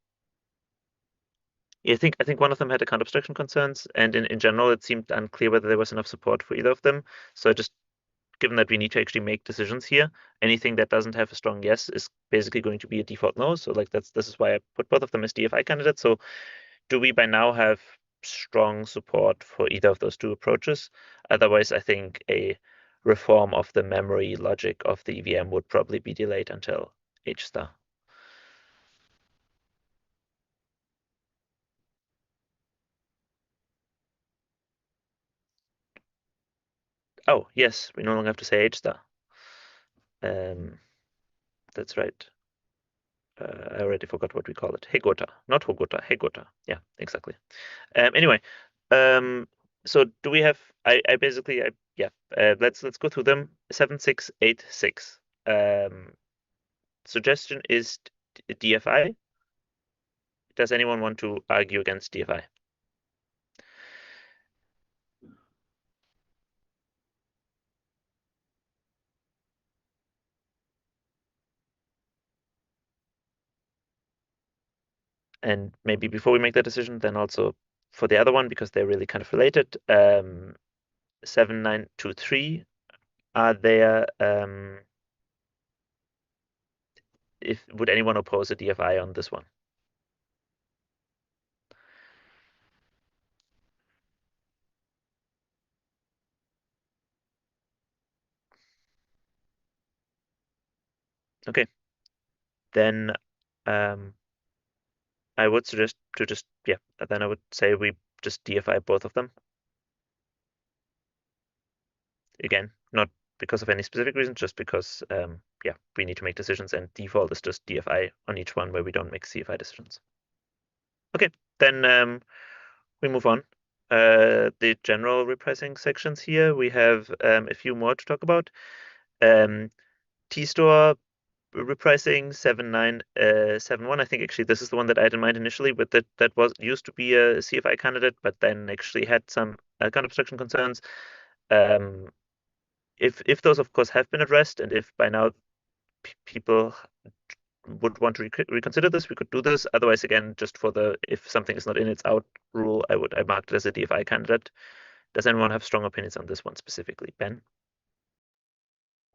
Yeah, I think one of them had account abstraction concerns, and in general, it seemed unclear whether there was enough support for either of them. So just given that we need to actually make decisions here, anything that doesn't have a strong yes is basically going to be a default no. So like this is why I put both of them as DFI candidates. So do we by now have strong support for either of those 2 approaches? Otherwise, I think a reform of the memory logic of the EVM would probably be delayed until H star. Oh, yes, we no longer have to say H star. That's right. I already forgot what we call it. Hegota, not Hogota, Hegota. Yeah, exactly. Anyway, so do we have? I basically, yeah. Let's go through them. 7686. Suggestion is DFI. Does anyone want to argue against DFI? And maybe before we make that decision, then also for the other one, because they're really kind of related, 7923, are there, would anyone oppose a DFI on this one? Okay, then I would suggest to just, yeah, then I would say we just DFI both of them. Again, not because of any specific reason, just because, yeah, we need to make decisions, and default is just DFI on each one where we don't make CFI decisions. Okay, then we move on. The general repricing sections here, we have a few more to talk about. T-store repricing 7971. I think actually this is the one that I had in mind initially, but that was used to be a CFI candidate, but then actually had some account obstruction concerns. If those of course have been addressed, and if by now people would want to reconsider this, we could do this. Otherwise, again, just for the if something is not in, it's out rule, I marked it as a DFI candidate. Does anyone have strong opinions on this one specifically? Ben?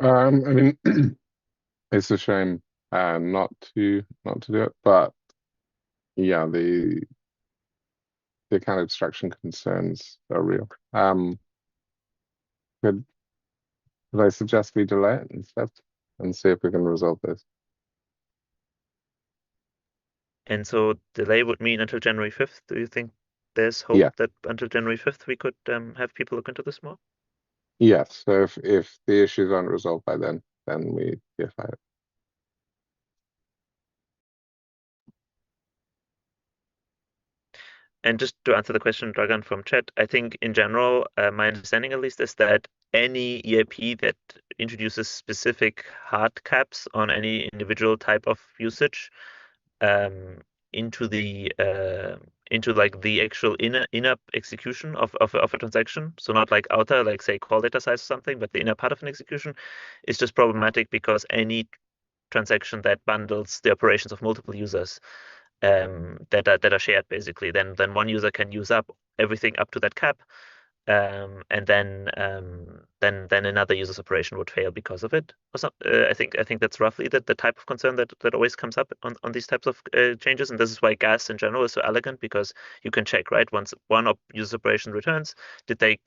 I mean, it's a shame not to do it, but yeah, the account abstraction concerns are real. Could I suggest we delay it instead and see if we can resolve this? And so delay would mean until January 5th. Do you think there's hope Yeah. that until January 5th we could have people look into this more? Yes. So if the issues aren't resolved by then we DFI it. And just to answer the question, Dragan, from chat, I think in general, my understanding at least is that any EIP that introduces specific hard caps on any individual type of usage into like the actual inner execution of a transaction, so not like outer, like say call data size or something, but the inner part of an execution is just problematic because any transaction that bundles the operations of multiple users that are shared basically, then one user can use up everything up to that cap, and then another user's operation would fail because of it. Or so, I think that's roughly the type of concern that always comes up on these types of changes, and this is why gas in general is so elegant, because you can check, right, once one user operation returns, did they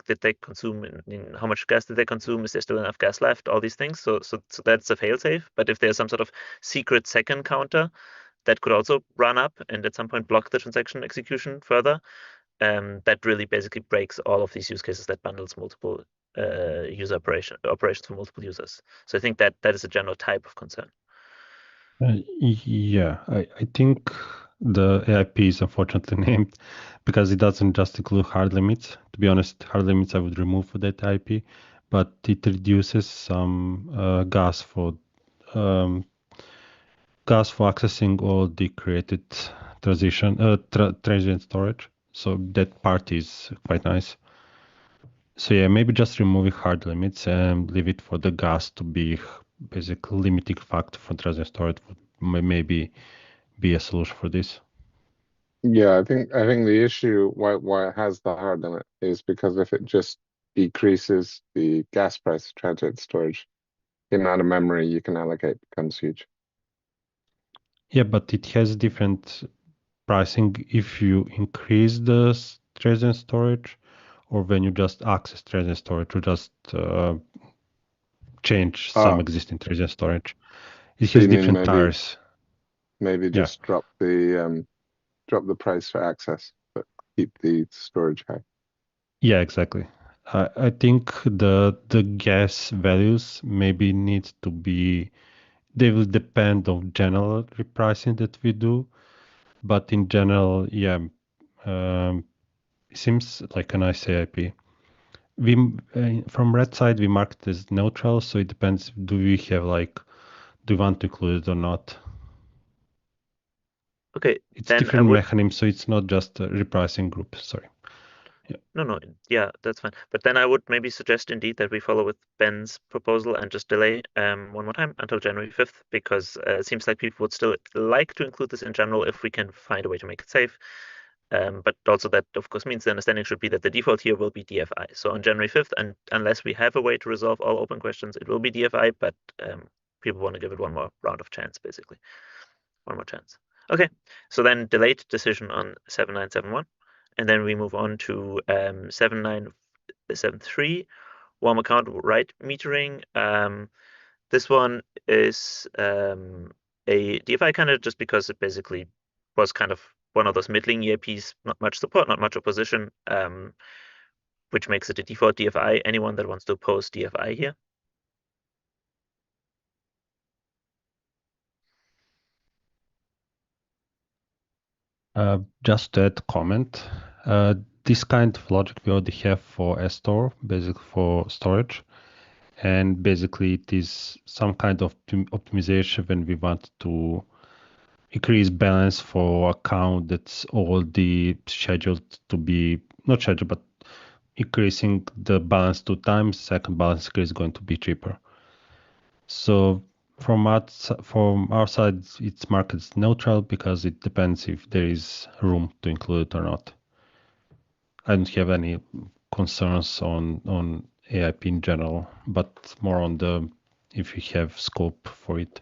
consume, in how much gas did they consume, is there still enough gas left, all these things. So that's a failsafe. But if there's some sort of secret second counter that could also run up and at some point block the transaction execution further, that really basically breaks all of these use cases that bundles multiple user operations for multiple users. So I think that is a general type of concern. Yeah, I think the AIP is unfortunately named because it doesn't just include hard limits. To be honest, hard limits I would remove for that AIP, but it reduces some gas for accessing all the created transient storage. So that part is quite nice. So yeah, maybe just removing hard limits and leave it for the gas to be basically limiting factor for transient storage would maybe be a solution for this. Yeah, I think the issue why it has the hard limit is because if it just decreases the gas price transient storage, the amount of memory you can allocate becomes huge. Yeah, but it has different pricing if you increase the transient storage or when you just access transient storage to just change some existing transient storage. It so has you mean different tiers. Maybe just drop the price for access, but keep the storage high. Yeah, exactly. I think the gas values maybe need to be, they will depend on general repricing that we do, but in general, yeah, it seems like a nice AIP. We from red side we mark it as neutral, so it depends. Do we have like, do we want to include it or not? Okay, It's then I different would. mechanism, so it's not just a repricing group. Sorry. No, yeah, that's fine. But then I would maybe suggest indeed that we follow with Ben's proposal and just delay one more time until January 5th, because it seems like people would still like to include this in general if we can find a way to make it safe. But also that, of course, means the understanding should be that the default here will be DFI. So on January 5th, and unless we have a way to resolve all open questions, it will be DFI, but people want to give it one more round of chance, basically. One more chance. Okay, so then delayed decision on 7971. And then we move on to 7973, warm account right metering. This one is a DFI candidate just because it basically was kind of one of those middling EIPs, not much support, not much opposition, which makes it a default DFI. Anyone that wants to oppose DFI here? Just that comment. This kind of logic we already have for store, basically for storage. And basically it is some kind of optimization when we want to increase balance for account that's already scheduled to be, not scheduled, but increasing the balance 2 times, second balance increase is going to be cheaper. So from our side, it's market neutral because it depends if there is room to include it or not. I don't have any concerns on AIP in general, but more on the if you have scope for it.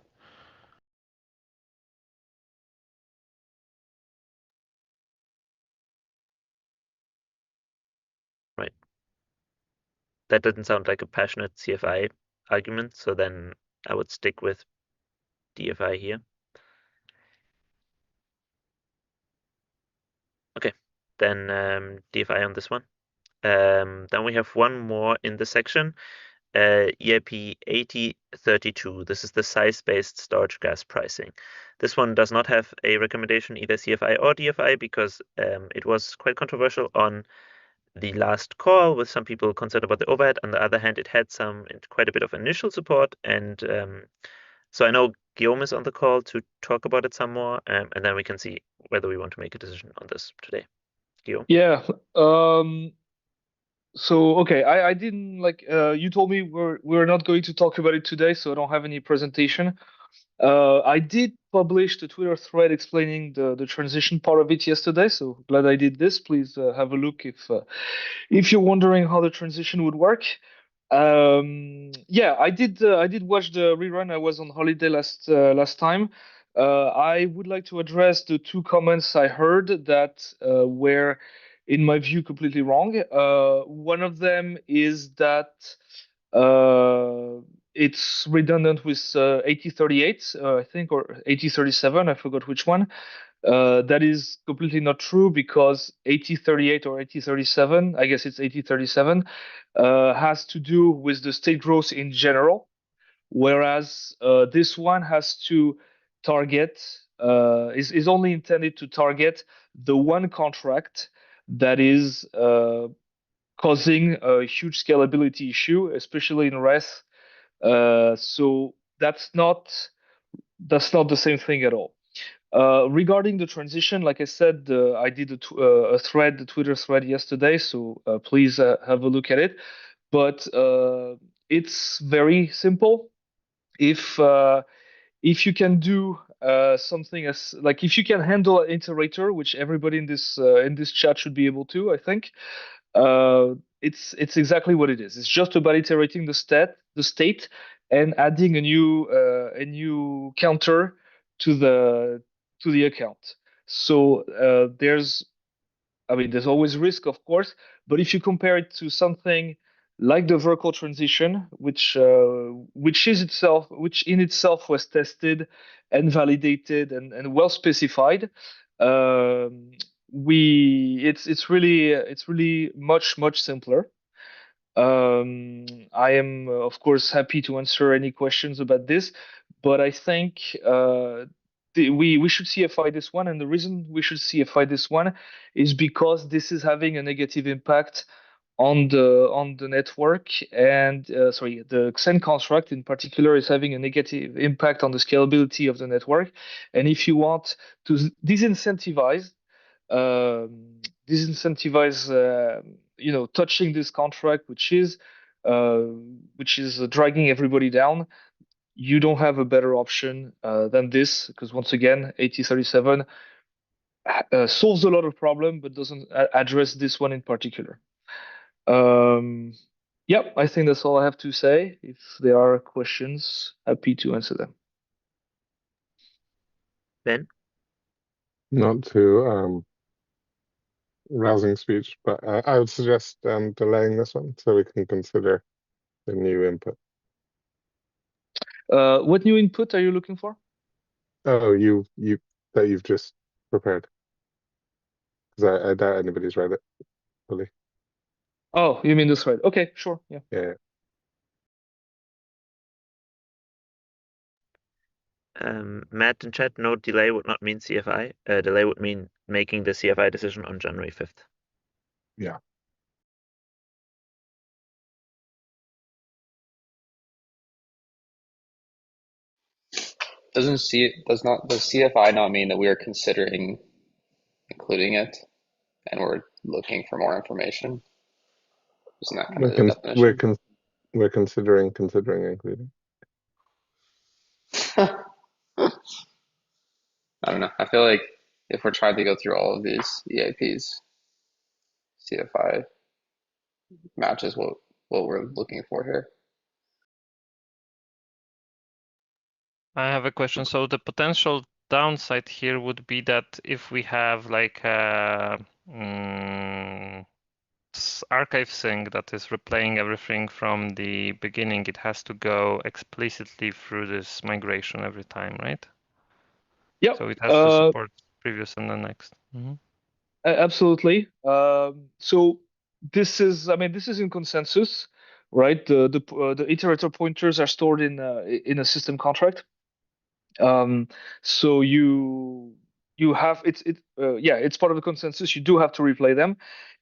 Right. That doesn't sound like a passionate CFI argument, so then I would stick with DFI here. Okay, then DFI on this one. Then we have one more in the section, EIP 8032. This is the size-based storage gas pricing. This one does not have a recommendation, either CFI or DFI, because it was quite controversial on the last call, with some people concerned about the overhead. On the other hand, it had quite a bit of initial support, and so I know Guillaume is on the call to talk about it some more, and then we can see whether we want to make a decision on this today. Guillaume? Yeah. So okay, I didn't like you told me we're not going to talk about it today, so I don't have any presentation. I did publish the Twitter thread explaining the transition part of it yesterday, so glad I did this. Please have a look if you're wondering how the transition would work. Yeah, I did watch the rerun. I was on holiday last time. I would like to address the 2 comments I heard that were, in my view, completely wrong. One of them is that it's redundant with 8038, I think, or 8037. I forgot which one. That is completely not true, because 8038 or 8037, I guess it's 8037, has to do with the state growth in general, whereas this one has to target, is only intended to target the one contract that is causing a huge scalability issue, especially in REST. So that's not the same thing at all. Regarding the transition, like I said, I did a Twitter thread yesterday, so please have a look at it. But it's very simple. If you can do something as like, if you can handle an iterator, which everybody in this chat should be able to, I think, it's exactly what it is. It's just about iterating the state, and adding a new counter to the account. So there's always risk, of course, but if you compare it to something like the Verkle transition, which in itself was tested and validated and well specified, it's really much simpler. I am, of course, happy to answer any questions about this, but I think we should CFI this one, and the reason we should CFI this one is because this is having a negative impact on the network, and sorry, the Xen construct in particular is having a negative impact on the scalability of the network. And if you want to disincentivize touching this contract, which is dragging everybody down, you don't have a better option than this, because once again, 8037 solves a lot of problem, but doesn't address this one in particular. Yep, I think that's all I have to say. If there are questions, happy to answer them. Ben? Not too rousing speech, but I would suggest delaying this one so we can consider the new input. What new input are you looking for? Oh, that you've just prepared. Because I doubt anybody's read it fully. Oh, you mean this right? Okay, sure. Yeah. Yeah. Matt in chat, no, delay would not mean CFI. Delay would mean making the CFI decision on January 5th. Yeah. Does CFI not mean that we are considering including it and we're looking for more information? Isn't that kind of the definition? We're considering including. I don't know. I feel like if we're trying to go through all of these EIPs, CFI matches what we're looking for here. I have a question. So the potential downside here would be that if we have like a archive sync that is replaying everything from the beginning, it has to go explicitly through this migration every time, right? Yep. So it has to support previous and the next. Absolutely. So this is in consensus, right? The iterator pointers are stored in a system contract. So you have it's part of the consensus. You do have to replay them,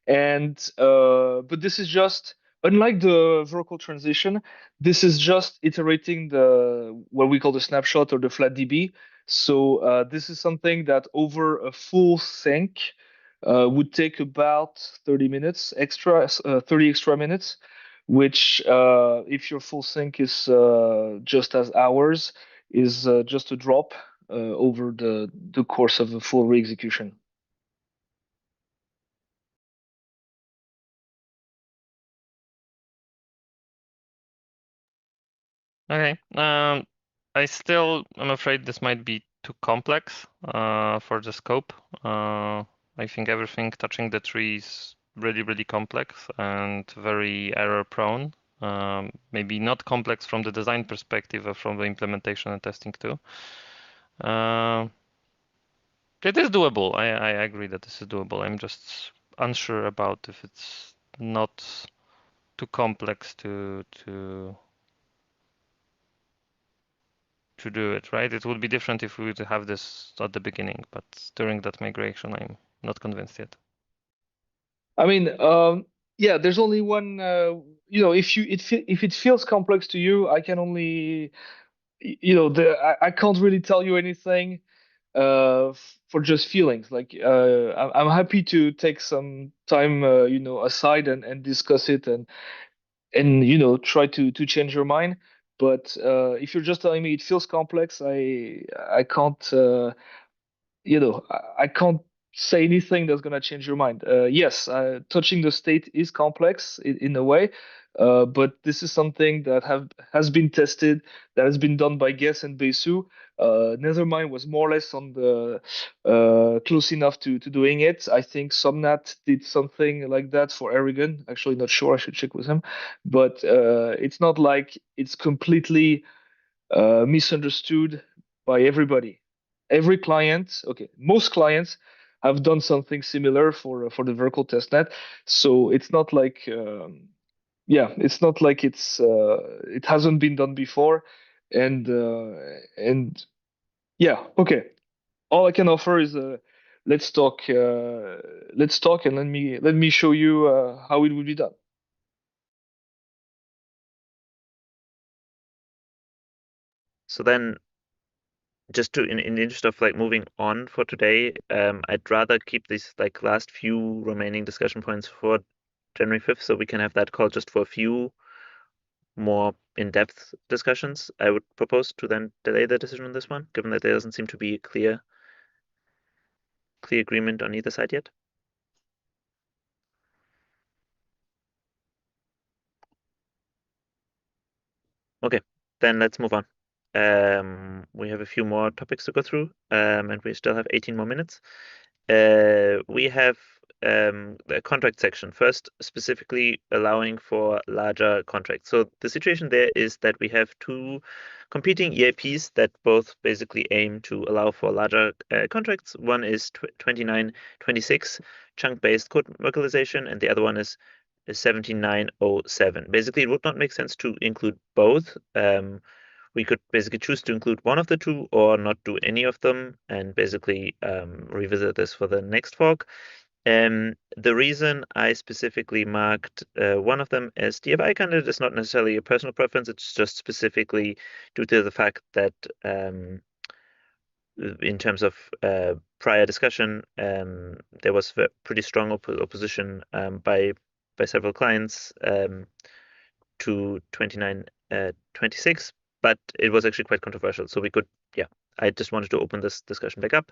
and but this is just unlike the vertical transition. This is just iterating what we call the snapshot or the flat DB. So this is something that over a full sync would take about 30 minutes extra, 30 extra minutes, which if your full sync is just as hours, is just a drop over the course of a full re-execution. Okay. I'm afraid this might be too complex for the scope. I think everything touching the tree is really, really complex and very error prone. Maybe not complex from the design perspective, or from the implementation and testing too. It is doable. I agree that this is doable. I'm just unsure about if it's not too complex to do it, right? It would be different if we would have this at the beginning, but during that migration, I'm not convinced yet. I mean, yeah, there's only one. If it feels complex to you, I can only, I can't really tell you anything for just feelings. Like I'm happy to take some time, aside and discuss it and try to change your mind. But if you're just telling me it feels complex, I can't I can't say anything that's gonna change your mind. Yes, touching the state is complex in a way, but this is something that has been tested, that has been done by Guess and Besu. Nethermind was more or less on the close enough to doing it. I think Somnat did something like that for Aragon. Actually, not sure. I should check with him. But it's not like it's completely misunderstood by everybody. Every client, okay, most clients have done something similar for the vertical testnet. So it's not like yeah, it's not like it hasn't been done before, and yeah, okay. All I can offer is let's talk, and let me show you how it would be done. So then, just to in the interest of like moving on for today, I'd rather keep these like last few remaining discussion points for January 5th, so we can have that call just for a few more in-depth discussions. I would propose to then delay the decision on this one, given that there doesn't seem to be clear agreement on either side yet. Okay, then let's move on. We have a few more topics to go through, and we still have 18 more minutes. We have the contract section first, specifically allowing for larger contracts. So the situation there is that we have two competing EIPs that both basically aim to allow for larger contracts. One is 2926 chunk-based code localization, and the other one is 7907. Basically, it would not make sense to include both. We could basically choose to include one of the two or not do any of them and basically revisit this for the next fork. The reason I specifically marked one of them as DFI candidate is not necessarily a personal preference. It's just specifically due to the fact that in terms of prior discussion, there was a pretty strong opposition by several clients to 2926, but it was actually quite controversial. So we could, yeah, I just wanted to open this discussion back up.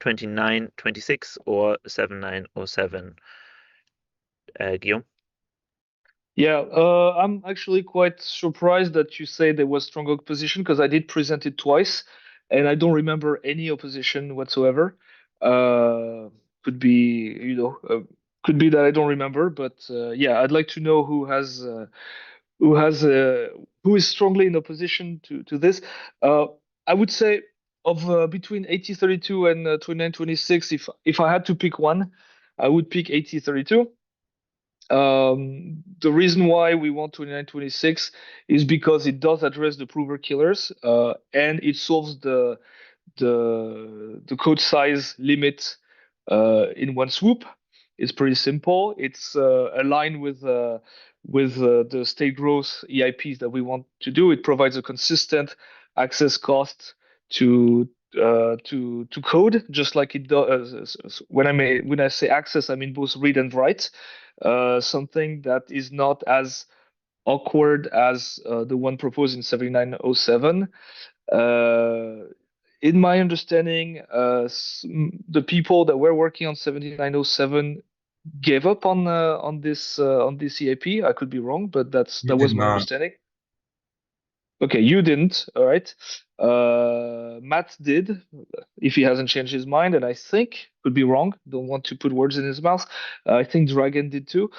2926 or 7907. Guillaume? Yeah, I'm actually quite surprised that you say there was strong opposition because I did present it twice, and I don't remember any opposition whatsoever. Could be, could be that I don't remember, but yeah, I'd like to know who has who is strongly in opposition to this. I would say of between 8032 and 2926, if I had to pick one, I would pick 8032. The reason why we want 2926 is because it does address the prover killers, and it solves the code size limit in one swoop. It's pretty simple. It's aligned with the state growth EIPs that we want to do. It provides a consistent access cost to code, just like it does. When I say access, I mean both read and write. Something that is not as awkward as the one proposed in 7907. In my understanding, the people that were working on 7907 gave up on this EIP. I could be wrong, but that was my understanding. Okay, you didn't. All right. Matt did, if he hasn't changed his mind, and I think could be wrong. Don't want to put words in his mouth. I think Dragon did too.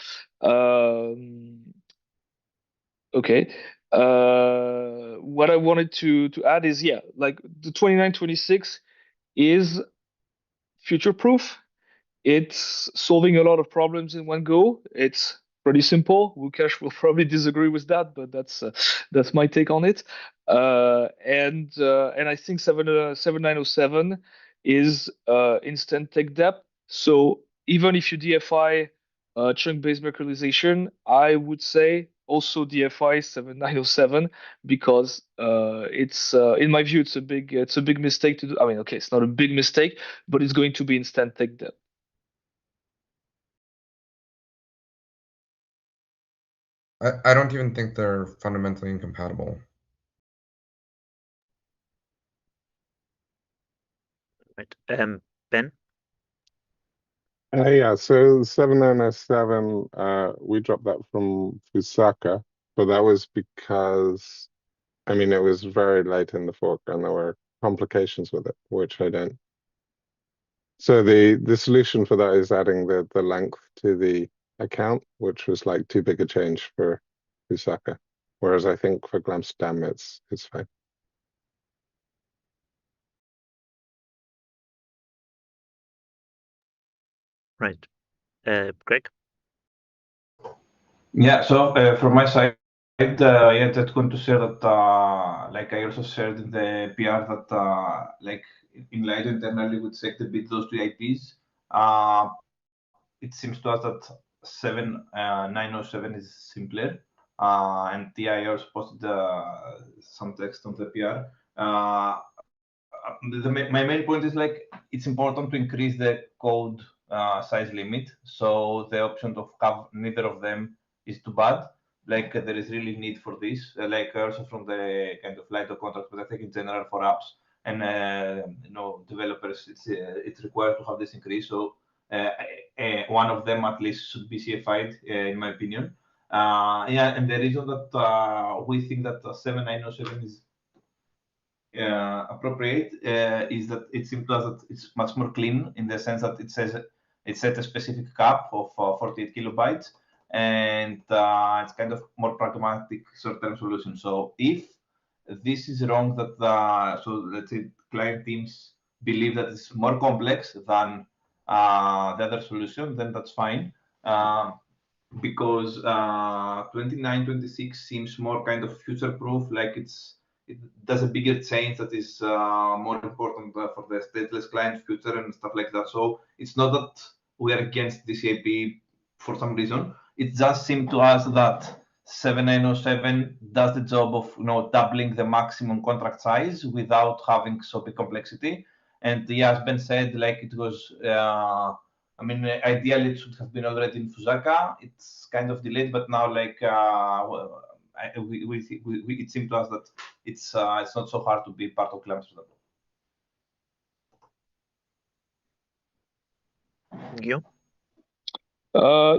Okay. What I wanted to add is, yeah, like the 2926 is future proof. It's solving a lot of problems in one go. It's pretty simple. Wukash will probably disagree with that, but that's my take on it. And I think 7907 is instant tech depth. So even if you DFI chunk-based mercurialization, I would say also DFI 7907 because it's in my view it's a big mistake to do. I mean, okay, it's not a big mistake, but it's going to be instant tech depth. I don't even think they're fundamentally incompatible. Right. Ben? Yeah, so 7907, we dropped that from Fusaka, but that was because, I mean, it was very late in the fork and there were complications with it, which I don't. So the solution for that is adding the length to the account, which was like too big a change for Fusaka. Whereas I think for Glamsterdam, it's fine. Right. Greg? Yeah, so from my side, yeah, just going to say that, like I also shared in the PR that, like in Lido internally, we checked a bit those two EIPs. It seems to us that 7907 is simpler, and TI also posted some text on the PR. My main point is like it's important to increase the code size limit. So the option of have neither of them is too bad. Like there is really need for this. Like also from the kind of Lido contract, but I think in general for apps and developers, it's required to have this increase. So one of them at least should be CFI'd, in my opinion. Yeah, and the reason that we think that 7907 is appropriate is that it seems to us that it's much more clean in the sense that it says it set a specific cap of 48 kilobytes, and it's kind of more pragmatic short-term solution. So if this is wrong, that so let's say client teams believe that it's more complex than the other solution, then that's fine. Because 2926 seems more kind of future-proof, like it does a bigger change that is more important for the stateless client future and stuff like that. So it's not that we are against this EIP for some reason. It just seemed to us that 7907 does the job of doubling the maximum contract size without having so big complexity. And yeah, as Ben said, like it was. I mean, ideally it should have been already in Fusaka. It's kind of delayed, but now like it seemed to us that it's not so hard to be part of Glamsterdam. Guillaume?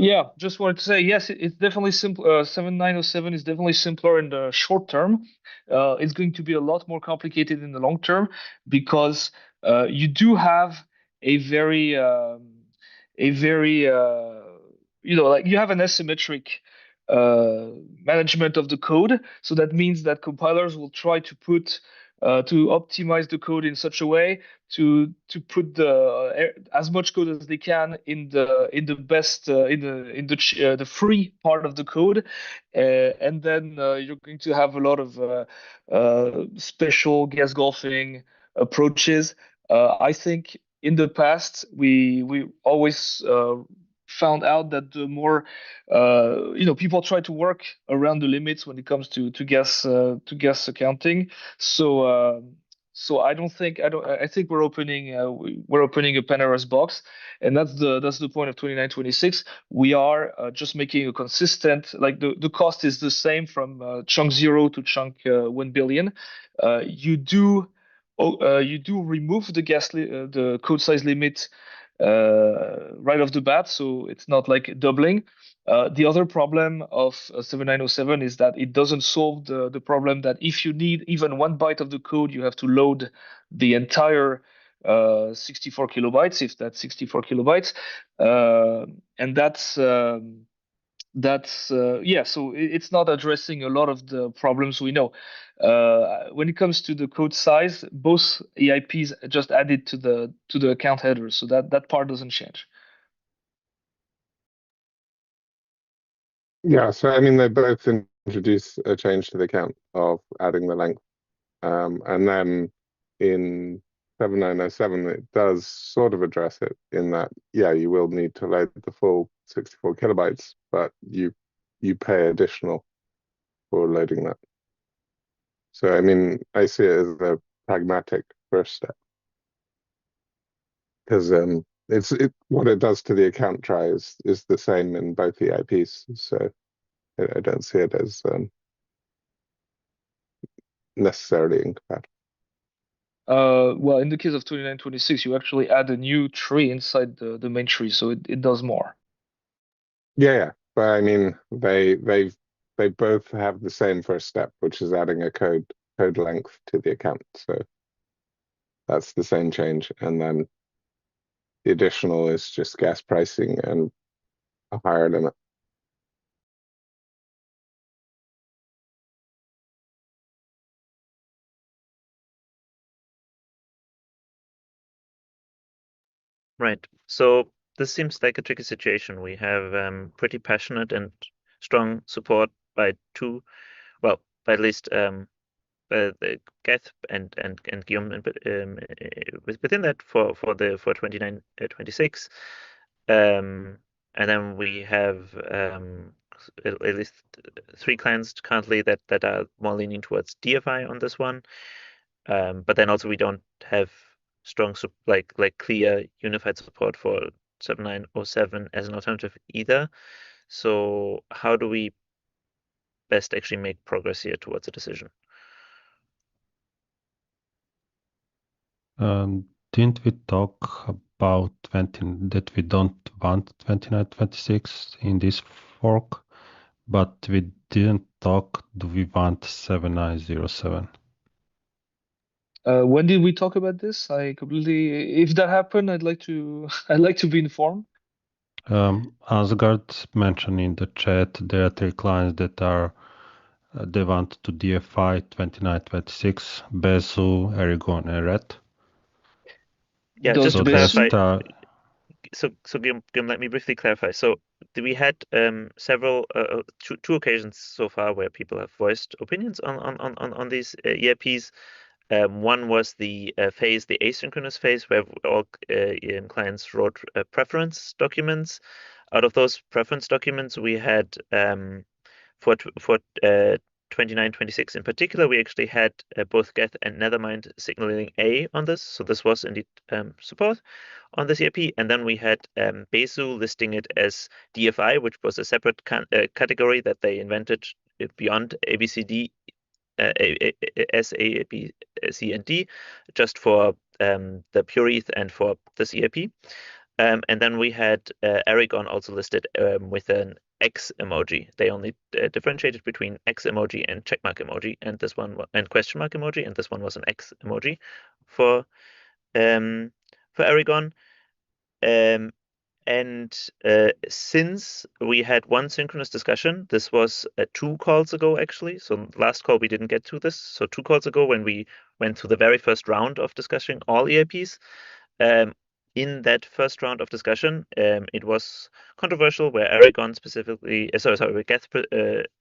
Yeah, just wanted to say yes, it's definitely simple. 7907 is definitely simpler in the short term. It's going to be a lot more complicated in the long term because you do have a very like you have an asymmetric management of the code. So that means that compilers will try to put to optimize the code in such a way to put as much code as they can in the best in the free part of the code, and then you're going to have a lot of special guess golfing approaches. I think in the past we always found out that the more people try to work around the limits when it comes to guess accounting. So I think we're opening a Pandora's box, and that's the point of 2926. We are just making a consistent, like the cost is the same from chunk 0 to chunk 1 billion. You do remove the code size limit right off the bat, so it's not like doubling. The other problem of 7907 is that it doesn't solve the problem that if you need even 1 byte of the code, you have to load the entire 64 kilobytes, if that's 64 kilobytes. And so it's not addressing a lot of the problems we know. When it comes to the code size, both EIPs just added to the account header, so that part doesn't change. Yeah, so I mean, they both introduce a change to the count of adding the length. And then in 7907, it does sort of address it in that, yeah, you will need to load the full 64 kilobytes, but you pay additional for loading that. So, I mean, I see it as a pragmatic first step. Because what it does to the account try is the same in both the EIPs. So I don't see it as necessarily incompatible. Well, in the case of 2926, you actually add a new tree inside the main tree, so it does more. Yeah, but I mean, they both have the same first step, which is adding a code length to the account. So that's the same change, and then the additional is just gas pricing and a higher limit. Right. So this seems like a tricky situation. We have pretty passionate and strong support by at least Geth and Guillaume within that for 29 26. And then we have at least 3 clients currently that are more leaning towards DFI on this one. But then also we don't have strong like clear unified support for 7907 as an alternative either. So how do we best actually make progress here towards a decision? Didn't we talk about that we don't want 2926 in this fork, but we didn't talk, do we want 7907? When did we talk about this? I completely. If that happened, I'd like to. I'd like to be informed. Asgard mentioned in the chat there are 3 clients that are they want to DFI 2926, Bezu, Erigon, and Red. Yeah, Does just to Bezu- clarify. So Guillaume, let me briefly clarify. So we had several two occasions so far where people have voiced opinions on these EIPs. One was the phase, the asynchronous phase, where all clients wrote preference documents. Out of those preference documents, we had for 2926 in particular, we actually had both Geth and Nethermind signaling A on this. So this was indeed support on this EIP. And then we had Bezu listing it as DFI, which was a separate category that they invented beyond ABCD, S, A, B, C, and D, just for the pure ETH and for this EIP. And then we had Erigon also listed with an X emoji. They only differentiated between X emoji and checkmark emoji, and this one and question mark emoji, and this one was an X emoji for Erigon. And since we had one synchronous discussion, this was 2 calls ago actually. So last call we didn't get to this. So 2 calls ago when we went through the very first round of discussing all EIPs. In that first round of discussion, it was controversial where Erigon specifically, where Geth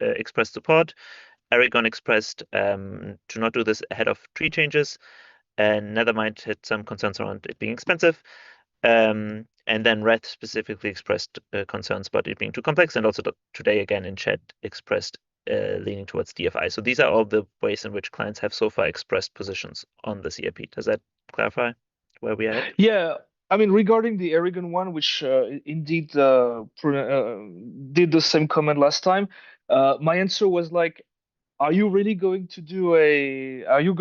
expressed support. Erigon expressed to not do this ahead of tree changes, and Nethermind had some concerns around it being expensive. And then Red specifically expressed concerns about it being too complex, and also today again in chat expressed leaning towards DFI. So these are all the ways in which clients have so far expressed positions on the EIP. Does that clarify where we are at? Yeah, I mean, regarding the Erigon one, which indeed did the same comment last time, my answer was like, are you really going to do are you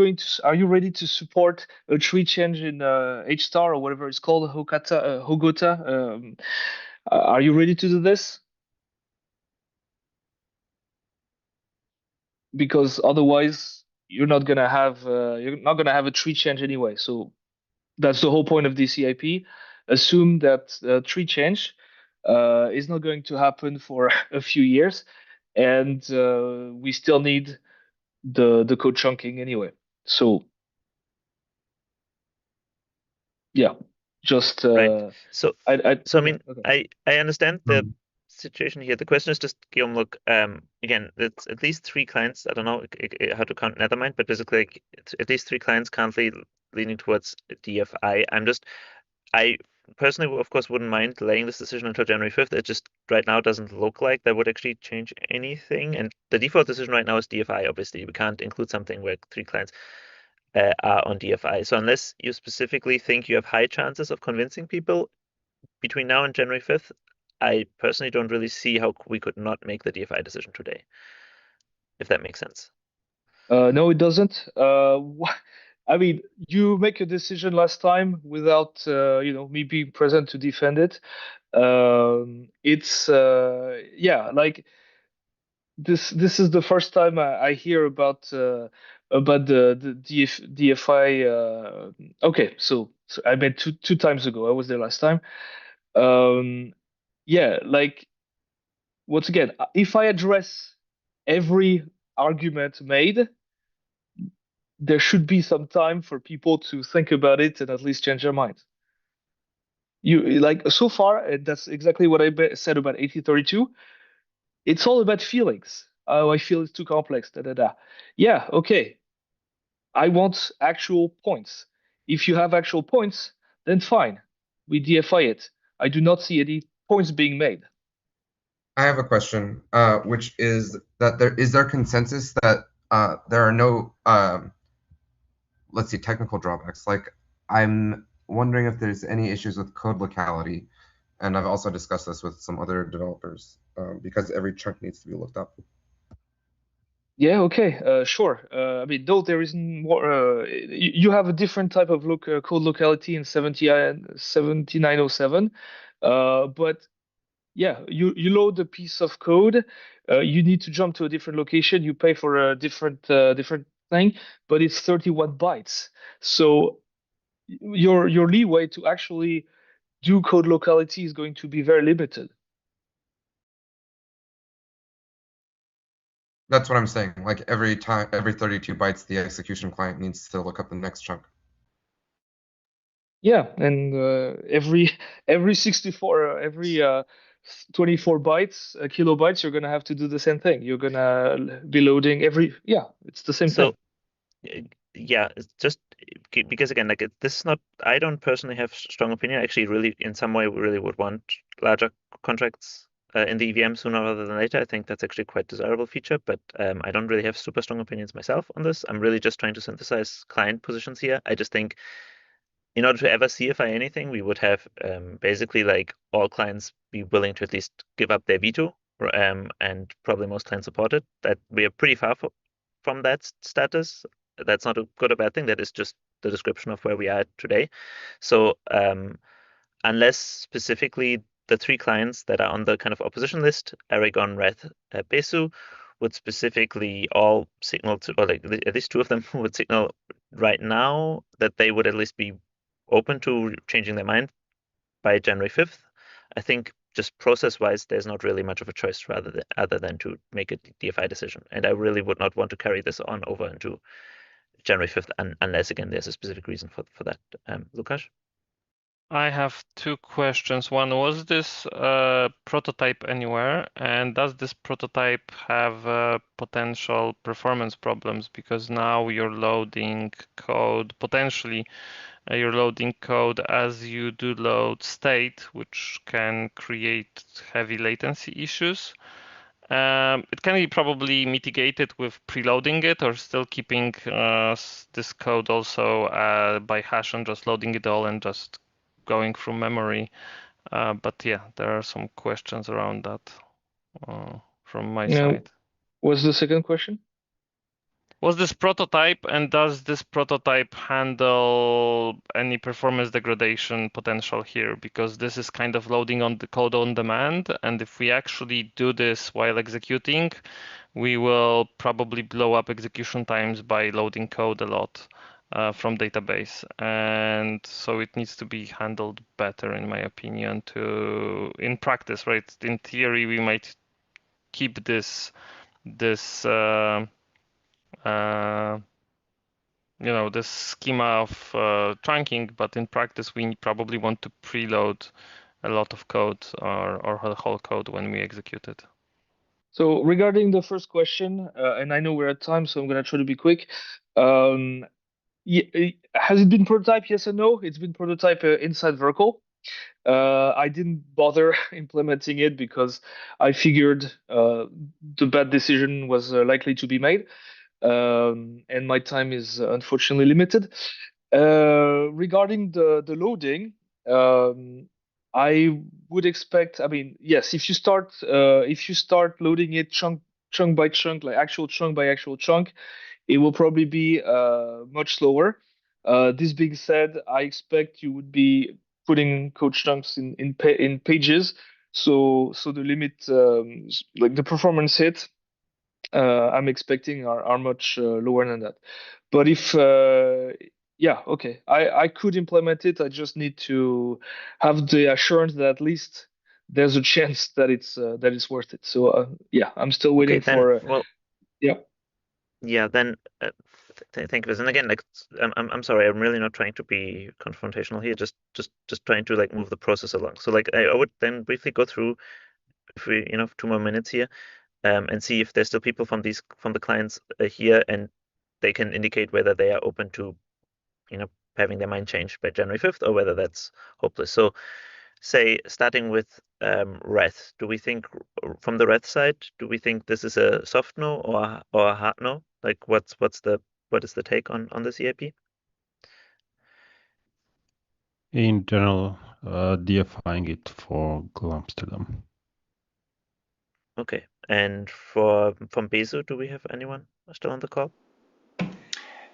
ready to support a tree change in H star or whatever it's called, Hogota? Are you ready to do this? Because otherwise you're not gonna have a tree change anyway. So that's the whole point of this EIP. Assume that tree change is not going to happen for a few years, and we still need the code chunking anyway. So yeah, just right. So I mean, okay. I understand the situation here. The question is just, Guillaume, look, again, it's at least 3 clients. I don't know how to count Nethermind, but basically like, it's at least 3 clients currently leaning towards DFI. I personally, of course, wouldn't mind delaying this decision until January 5th. It just right now doesn't look like that would actually change anything. And the default decision right now is DFI, obviously. We can't include something where 3 clients are on DFI. So unless you specifically think you have high chances of convincing people between now and January 5th, I personally don't really see how we could not make the DFI decision today, if that makes sense. No, it doesn't. I mean, you make a decision last time without me being present to defend it. It's like this is the first time I hear about the DFI. Okay, so I met two times ago. I was there last time. Like once again, if I address every argument made, there should be some time for people to think about it and at least change their mind. You like so far, and that's exactly what I said about 8032. It's all about feelings. Oh, I feel it's too complex. Da da da. Yeah, okay. I want actual points. If you have actual points, then fine. We DFI it. I do not see any points being made. I have a question, which is that is there consensus that there are no let's see, technical drawbacks. Like, I'm wondering if there's any issues with code locality, and I've also discussed this with some other developers because every chunk needs to be looked up. Yeah, okay, sure. I mean, though there isn't more, you have a different type of code locality in 7907, but yeah, you load a piece of code, you need to jump to a different location, you pay for a different thing, but it's 31 bytes. So your leeway to actually do code locality is going to be very limited. That's what I'm saying. Like every 32 bytes, the execution client needs to look up the next chunk. Yeah, and every 64 every 24 bytes kilobytes, you're gonna have to do the same thing. You're gonna be loading it's the same thing. Yeah, it's just because again, like this is not. I don't personally have strong opinion. Actually, really, in some way, we really would want larger contracts in the EVM sooner rather than later. I think that's actually quite desirable feature, but I don't really have super strong opinions myself on this. I'm really just trying to synthesize client positions here. I just think in order to ever CFI anything, we would have basically like all clients be willing to at least give up their veto, and probably most clients support it. That we are pretty far from that status. That's not a good or bad thing. That is just the description of where we are today. So unless specifically the three clients that are on the kind of opposition list, Aragon, Wrath, Besu, would specifically all signal to, or like at least two of them would signal right now that they would at least be open to changing their mind by January 5th. I think just process-wise, there's not really much of a choice other than to make a DFI decision. And I really would not want to carry this on over into January 5th, unless, again, there's a specific reason for that. Lukasz? I have two questions. One, was this prototype anywhere? And does this prototype have potential performance problems? Because now you're loading code, potentially you're loading code as you do load state, which can create heavy latency issues. It can be probably mitigated with preloading it or still keeping this code also by hash and just loading it all and just going through memory. But yeah, there are some questions around that from my side. What's the second question? Was this prototype, and does this prototype handle any performance degradation potential here? Because this is kind of loading on the code on demand, and if we actually do this while executing, we will probably blow up execution times by loading code a lot from database. And so it needs to be handled better, in my opinion, in practice, right? In theory, we might keep this this schema of trunking, but in practice, we probably want to preload a lot of code or the whole code when we execute it. So regarding the first question, and I know we're at time, so I'm going to try to be quick. Has it been prototyped? Yes and no. It's been prototyped inside Verkle. I didn't bother implementing it because I figured the bad decision was likely to be made. And my time is unfortunately limited. Regarding the loading, I would expect. I mean, yes, if you start loading it chunk by chunk, like actual chunk by actual chunk, it will probably be much slower. This being said, I expect you would be putting code chunks in pages, so the limit, like the performance hit, I'm expecting are much lower than that. But if okay, I could implement it. I just need to have the assurance that at least there's a chance that it's worth it. So I'm still waiting for. Yeah, then thank you. And again, like I'm sorry, I'm really not trying to be confrontational here. Just trying to like move the process along. So like I would then briefly go through if we, 2 more minutes here, and see if there's still people from the clients here, and they can indicate whether they are open to, having their mind changed by January 5th or whether that's hopeless. So, say starting with Reth, do we think from the Reth side, do we think this is a soft no or a hard no? Like, what is the take on this EIP? In general, DFIing it for Glamsterdam. Okay, and from Bezu, do we have anyone still on the call?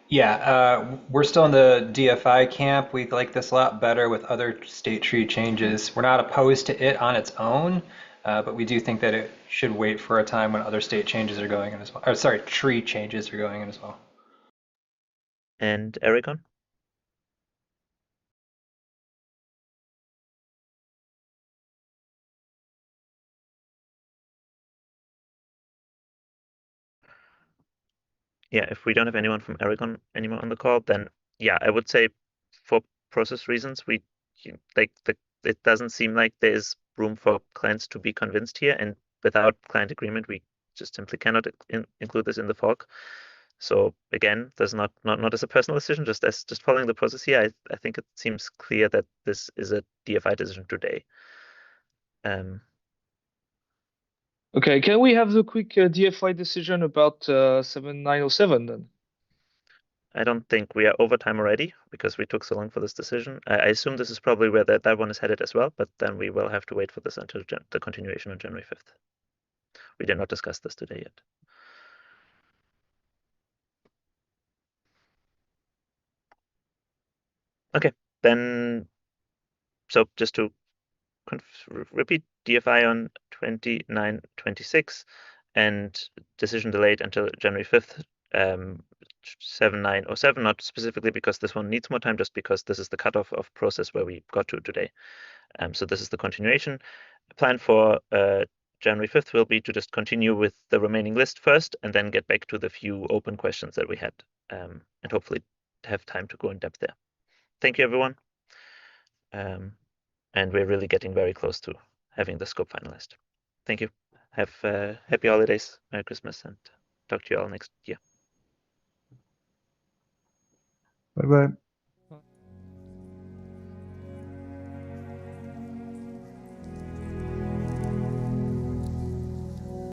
Yeah, we're still in the DFI camp. We like this a lot better with other state tree changes. We're not opposed to it on its own, but we do think that it should wait for a time when other state changes are going in as well. Or sorry, tree changes are going in as well. And Aragon? Yeah, if we don't have anyone from Aragon anymore on the call, then yeah, I would say for process reasons, it doesn't seem like there's room for clients to be convinced here, and without client agreement, we just simply cannot include this in the fork. So again, there's not as a personal decision, just following the process here. I think it seems clear that this is a DFI decision today. Okay, can we have the quick DFI decision about 7907 then? I don't think we are over time already because we took so long for this decision. I assume this is probably where that one is headed as well, but then we will have to wait for this until the continuation on January 5th. We did not discuss this today yet. Okay, then, so just to repeat, DFI on 29/26 and decision delayed until January 5th, 7907, not specifically because this one needs more time, just because this is the cutoff of process where we got to today. So this is the continuation. Plan for January 5th will be to just continue with the remaining list first and then get back to the few open questions that we had, and hopefully have time to go in depth there. Thank you, everyone. And we're really getting very close to having the scope finalized. Thank you. Have happy holidays, Merry Christmas, and talk to you all next year. Bye bye.